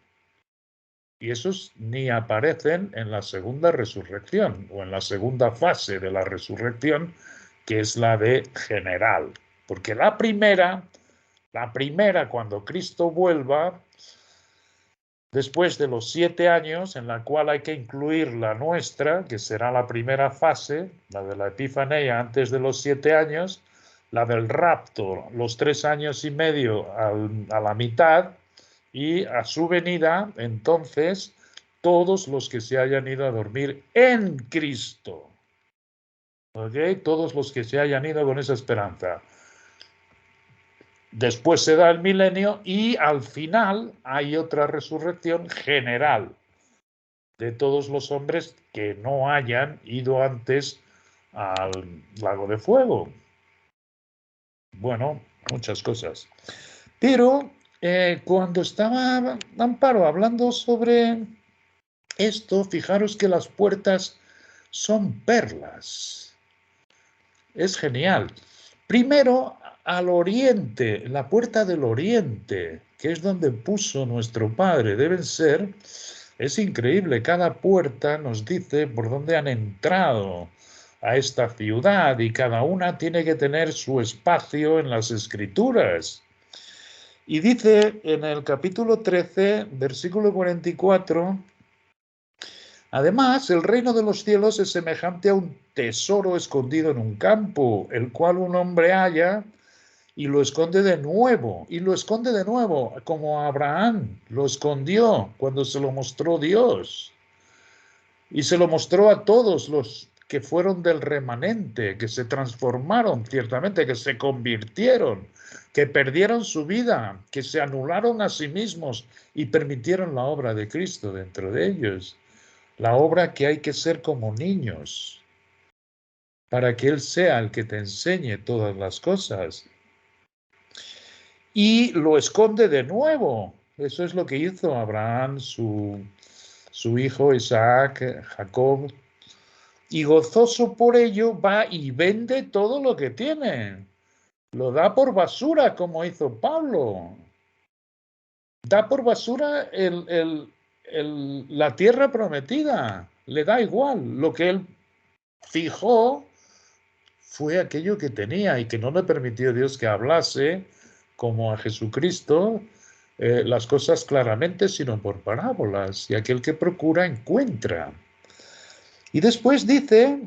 Y esos ni aparecen en la segunda resurrección, o en la segunda fase de la resurrección, que es la de general. Porque la primera, cuando Cristo vuelva, después de los 7 años, en la cual hay que incluir la nuestra, que será la primera fase, la de la Epifanía antes de los 7 años, la del rapto, los 3 años y medio a la mitad, y a su venida, entonces, todos los que se hayan ido a dormir en Cristo. ¿Ok? Todos los que se hayan ido con esa esperanza. Después se da el milenio y al final hay otra resurrección general de todos los hombres que no hayan ido antes al lago de fuego. Bueno, muchas cosas. Pero cuando estaba Amparo hablando sobre esto, fijaros que las puertas son perlas. Es genial. Primero, al oriente, la puerta del oriente, que es donde puso nuestro Padre, deben ser, es increíble, cada puerta nos dice por dónde han entrado a esta ciudad y cada una tiene que tener su espacio en las Escrituras. Y dice en el capítulo 13, versículo 44, además, el reino de los cielos es semejante a un tesoro escondido en un campo, el cual un hombre halla y lo esconde de nuevo, como Abraham lo escondió cuando se lo mostró Dios. Y se lo mostró a todos los que fueron del remanente, que se transformaron ciertamente, que se convirtieron, que perdieron su vida, que se anularon a sí mismos y permitieron la obra de Cristo dentro de ellos. La obra que hay que ser como niños, para que Él sea el que te enseñe todas las cosas. Y lo esconde de nuevo. Eso es lo que hizo Abraham, su hijo Isaac, Jacob. Y gozoso por ello va y vende todo lo que tiene. Lo da por basura, como hizo Pablo. Da por basura la tierra prometida. Le da igual. Lo que él fijó fue aquello que tenía y que no le permitió Dios que hablase, como a Jesucristo, las cosas claramente, sino por parábolas. Y aquel que procura, encuentra. Y después dice,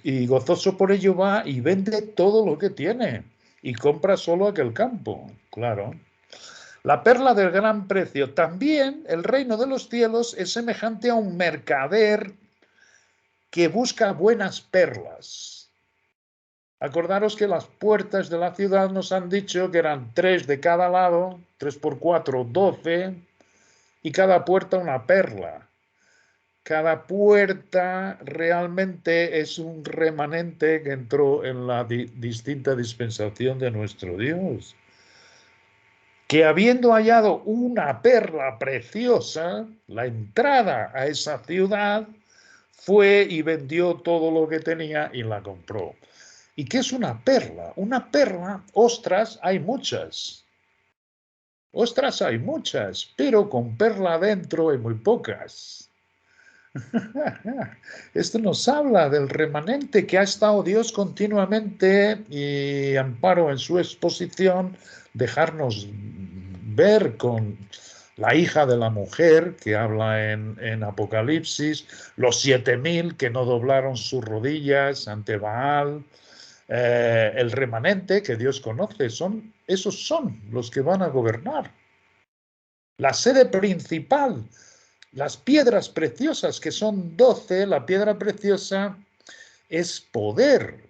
y gozoso por ello va y vende todo lo que tiene y compra solo aquel campo. Claro. La perla del gran precio. También el reino de los cielos es semejante a un mercader que busca buenas perlas. Acordaros que las puertas de la ciudad nos han dicho que eran 3 de cada lado, 3 por 4, 12, y cada puerta una perla. Cada puerta realmente es un remanente que entró en la distinta dispensación de nuestro Dios. Que habiendo hallado una perla preciosa, la entrada a esa ciudad, fue y vendió todo lo que tenía y la compró. ¿Y qué es una perla? Una perla, ostras, hay muchas. Ostras, hay muchas, pero con perla adentro hay muy pocas. Esto nos habla del remanente que ha estado Dios continuamente y Amparo en su exposición, dejarnos ver con la hija de la mujer que habla en Apocalipsis, los 7000 que no doblaron sus rodillas ante Baal, el remanente que Dios conoce, esos son los que van a gobernar. La sede principal, las piedras preciosas, que son 12, la piedra preciosa es poder.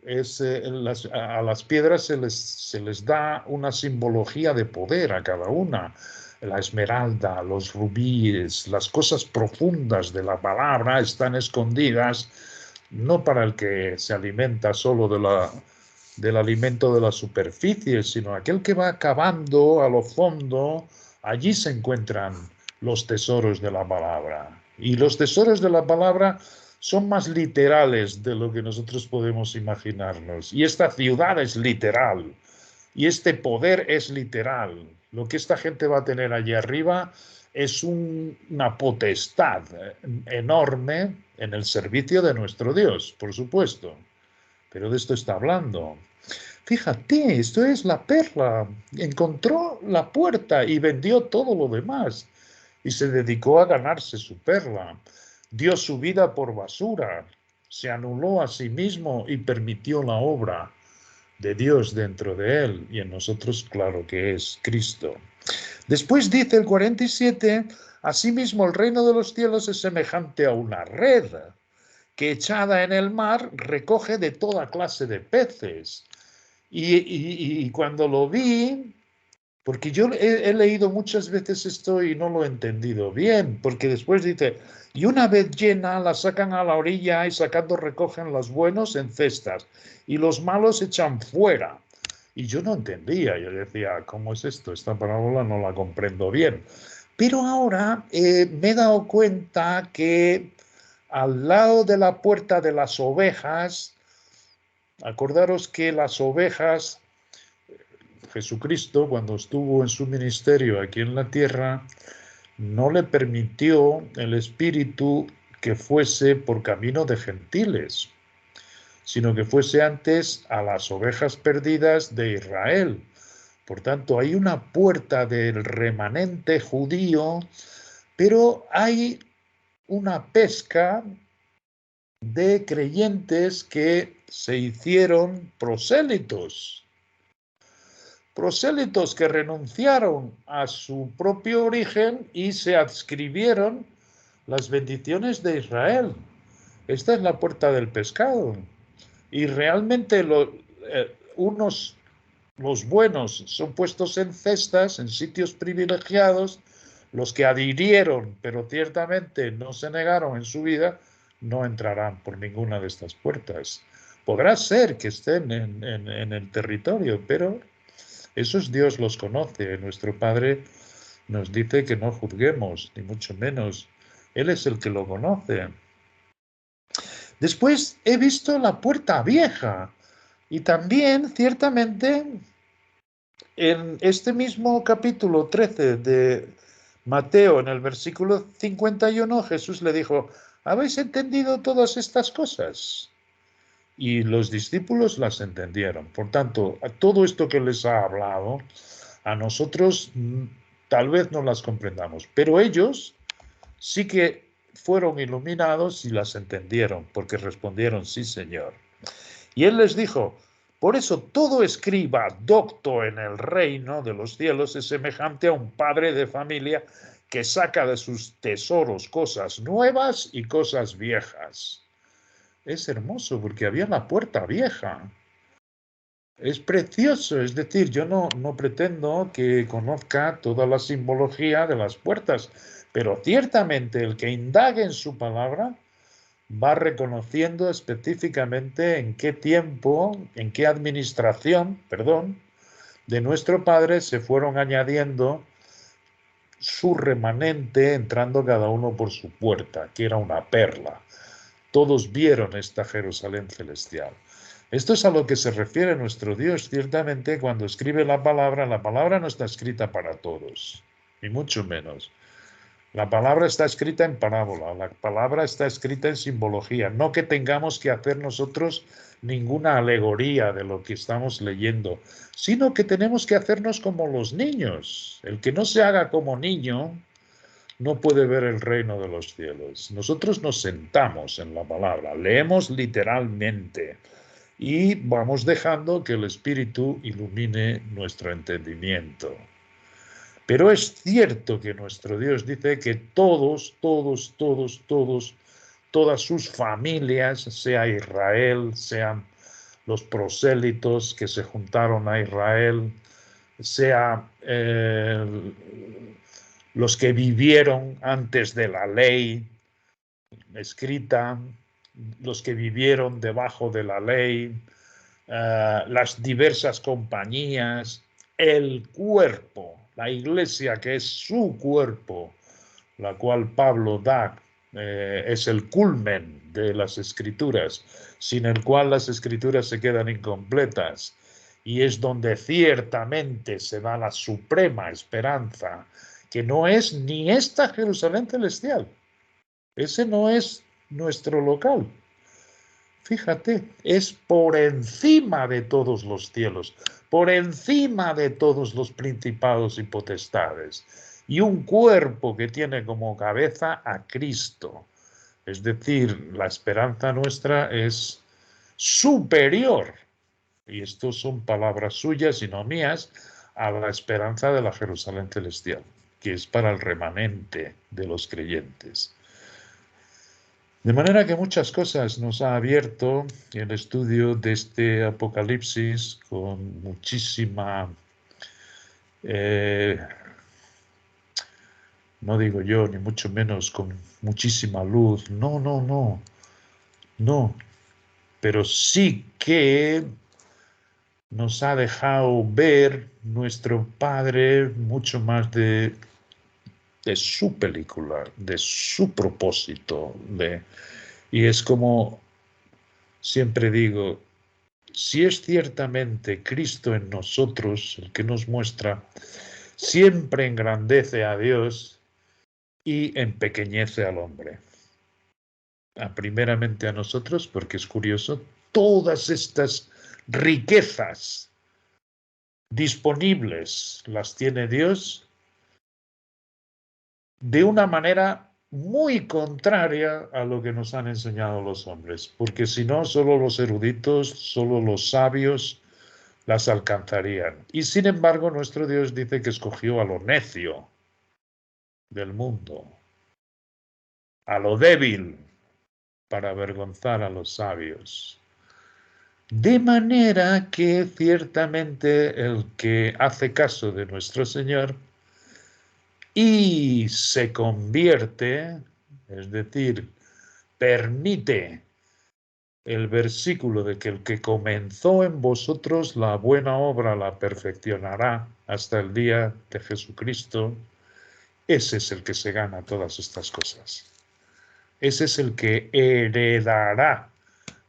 A las piedras se les da una simbología de poder a cada una. La esmeralda, los rubíes, las cosas profundas de la palabra están escondidas, no para el que se alimenta solo del alimento de la superficie, sino aquel que va cavando a lo fondo, allí se encuentran los tesoros de la palabra. Y los tesoros de la palabra son más literales de lo que nosotros podemos imaginarnos. Y esta ciudad es literal. Y este poder es literal. Lo que esta gente va a tener allí arriba es una potestad enorme en el servicio de nuestro Dios, por supuesto. Pero de esto está hablando. Fíjate, esto es la perla. Encontró la puerta y vendió todo lo demás. Y se dedicó a ganarse su perla. Dio su vida por basura. Se anuló a sí mismo y permitió la obra de Dios dentro de él. Y en nosotros, claro que es Cristo. Después dice el 47, asimismo el reino de los cielos es semejante a una red que echada en el mar recoge de toda clase de peces. Y cuando lo vi, porque yo he leído muchas veces esto y no lo he entendido bien, porque después dice, y una vez llena la sacan a la orilla y sacando recogen los buenos en cestas y los malos echan fuera. Y yo no entendía, yo decía, ¿cómo es esto? Esta parábola no la comprendo bien. Pero ahora me he dado cuenta que al lado de la puerta de las ovejas, acordaros que las ovejas, Jesucristo, cuando estuvo en su ministerio aquí en la tierra, no le permitió el Espíritu que fuese por camino de gentiles, sino que fuese antes a las ovejas perdidas de Israel. Por tanto, hay una puerta del remanente judío, pero hay una pesca de creyentes que se hicieron prosélitos. Prosélitos que renunciaron a su propio origen y se adscribieron las bendiciones de Israel. Esta es la puerta del pescado. Y realmente los buenos son puestos en cestas, en sitios privilegiados. Los que adhirieron, pero ciertamente no se negaron en su vida, no entrarán por ninguna de estas puertas. Podrá ser que estén en el territorio, pero esos Dios los conoce. Nuestro Padre nos dice que no juzguemos, ni mucho menos. Él es el que lo conoce. Después he visto la puerta vieja y también, ciertamente, en este mismo capítulo 13 de Mateo, en el versículo 51, Jesús le dijo, ¿habéis entendido todas estas cosas? Y los discípulos las entendieron. Por tanto, a todo esto que les ha hablado, a nosotros tal vez no las comprendamos, pero ellos sí que fueron iluminados y las entendieron, porque respondieron, sí, Señor. Y él les dijo, por eso todo escriba docto en el reino de los cielos es semejante a un padre de familia que saca de sus tesoros cosas nuevas y cosas viejas. Es hermoso porque había la puerta vieja. Es precioso, es decir, yo no pretendo que conozca toda la simbología de las puertas, pero ciertamente el que indague en su palabra va reconociendo específicamente en qué tiempo, en qué administración, de nuestro Padre se fueron añadiendo su remanente, entrando cada uno por su puerta, que era una perla. Todos vieron esta Jerusalén celestial. Esto es a lo que se refiere nuestro Dios, ciertamente, cuando escribe la palabra no está escrita para todos, ni mucho menos. La palabra está escrita en parábola, la palabra está escrita en simbología, no que tengamos que hacer nosotros ninguna alegoría de lo que estamos leyendo, sino que tenemos que hacernos como los niños. El que no se haga como niño no puede ver el reino de los cielos. Nosotros nos sentamos en la palabra, leemos literalmente y vamos dejando que el Espíritu ilumine nuestro entendimiento. Pero es cierto que nuestro Dios dice que todas sus familias, sea Israel, sean los prosélitos que se juntaron a Israel, sea los que vivieron antes de la ley escrita, los que vivieron debajo de la ley, las diversas compañías, el cuerpo, la iglesia que es su cuerpo, la cual Pablo da, es el culmen de las escrituras, sin el cual las escrituras se quedan incompletas, y es donde ciertamente se da la suprema esperanza, que no es ni esta Jerusalén celestial. Ese no es nuestro local. Fíjate, es por encima de todos los cielos, por encima de todos los principados y potestades, y un cuerpo que tiene como cabeza a Cristo. Es decir, la esperanza nuestra es superior, y esto son palabras suyas y no mías, a la esperanza de la Jerusalén celestial, que es para el remanente de los creyentes. De manera que muchas cosas nos ha abierto el estudio de este Apocalipsis con muchísima, no digo yo, ni mucho menos con muchísima luz. No, no, no, no. Pero sí que nos ha dejado ver nuestro Padre mucho más de su película, de su propósito. Y es como siempre digo, si es ciertamente Cristo en nosotros el que nos muestra, siempre engrandece a Dios y empequeñece al hombre. Primeramente a nosotros, porque es curioso, todas estas riquezas disponibles las tiene Dios de una manera muy contraria a lo que nos han enseñado los hombres, porque si no, solo los eruditos, solo los sabios las alcanzarían. Y sin embargo, nuestro Dios dice que escogió a lo necio del mundo, a lo débil, para avergonzar a los sabios. De manera que ciertamente el que hace caso de nuestro Señor y se convierte, es decir, permite el versículo de que el que comenzó en vosotros la buena obra la perfeccionará hasta el día de Jesucristo, ese es el que se gana todas estas cosas. Ese es el que heredará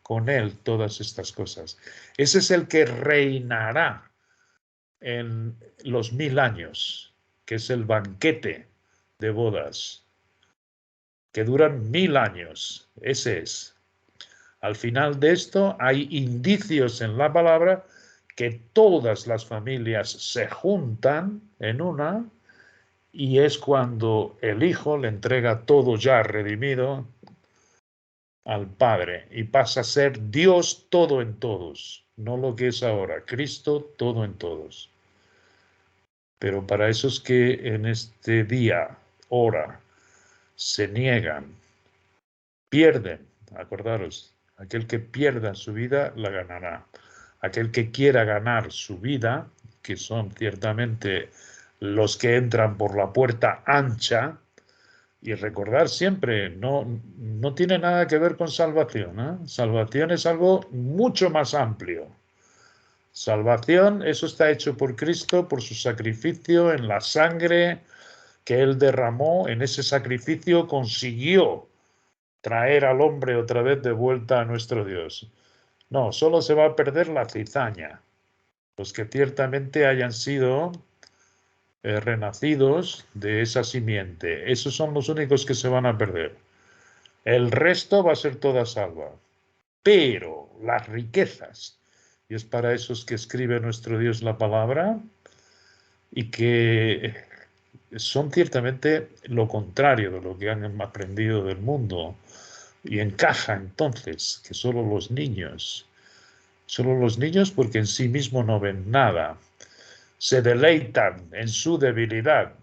con él todas estas cosas. Ese es el que reinará en los 1000 años, que es el banquete de bodas, que duran 1000 años. Ese es. Al final de esto hay indicios en la palabra que todas las familias se juntan en una y es cuando el Hijo le entrega todo ya redimido al Padre y pasa a ser Dios todo en todos, no lo que es ahora, Cristo todo en todos. Pero para esos que en este día, hora, se niegan, pierden, acordaros, aquel que pierda su vida la ganará. Aquel que quiera ganar su vida, que son ciertamente los que entran por la puerta ancha, y recordar siempre, no tiene nada que ver con salvación, ¿eh? Salvación es algo mucho más amplio. Salvación, eso está hecho por Cristo, por su sacrificio en la sangre que Él derramó. En ese sacrificio consiguió traer al hombre otra vez de vuelta a nuestro Dios. No, solo se va a perder la cizaña. Los que ciertamente hayan sido renacidos de esa simiente. Esos son los únicos que se van a perder. El resto va a ser toda salva. Pero las riquezas, y es para esos que escribe nuestro Dios la palabra, y que son ciertamente lo contrario de lo que han aprendido del mundo. Y encaja entonces que solo los niños porque en sí mismo no ven nada, se deleitan en su debilidad,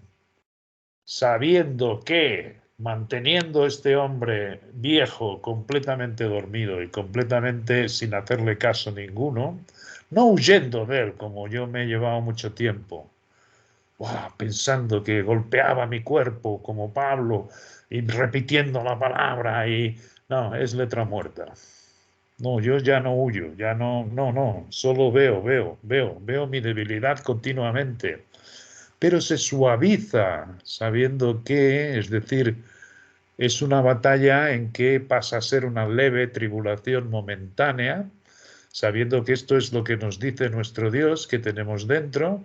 sabiendo que manteniendo este hombre viejo completamente dormido y completamente sin hacerle caso ninguno, no huyendo de él como yo me he llevado mucho tiempo, pensando que golpeaba mi cuerpo como Pablo y repitiendo la palabra y no, es letra muerta. No, yo ya no huyo, ya no, solo veo mi debilidad continuamente, pero se suaviza sabiendo que, es decir, es una batalla en que pasa a ser una leve tribulación momentánea, sabiendo que esto es lo que nos dice nuestro Dios que tenemos dentro.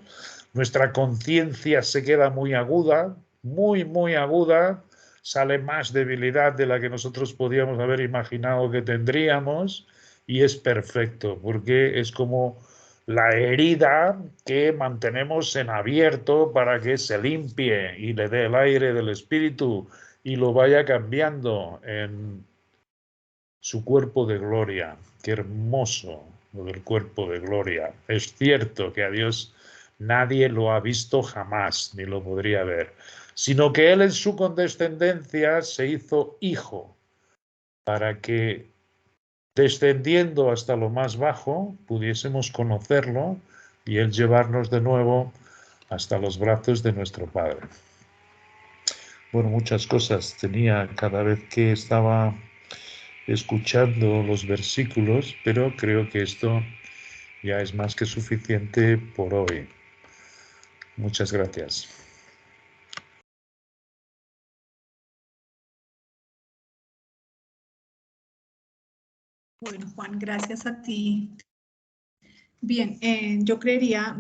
Nuestra conciencia se queda muy aguda, muy aguda, sale más debilidad de la que nosotros podíamos haber imaginado que tendríamos y es perfecto porque es como la herida que mantenemos en abierto para que se limpie y le dé el aire del Espíritu y lo vaya cambiando en su cuerpo de gloria. Qué hermoso lo del cuerpo de gloria. Es cierto que a Dios nadie lo ha visto jamás, ni lo podría ver, sino que Él en su condescendencia se hizo hijo para que descendiendo hasta lo más bajo pudiésemos conocerlo y Él llevarnos de nuevo hasta los brazos de nuestro Padre. Bueno, muchas cosas tenía cada vez que estaba escuchando los versículos, pero creo que esto ya es más que suficiente por hoy. Muchas gracias. Bueno, Juan, gracias a ti. Bien, yo creería...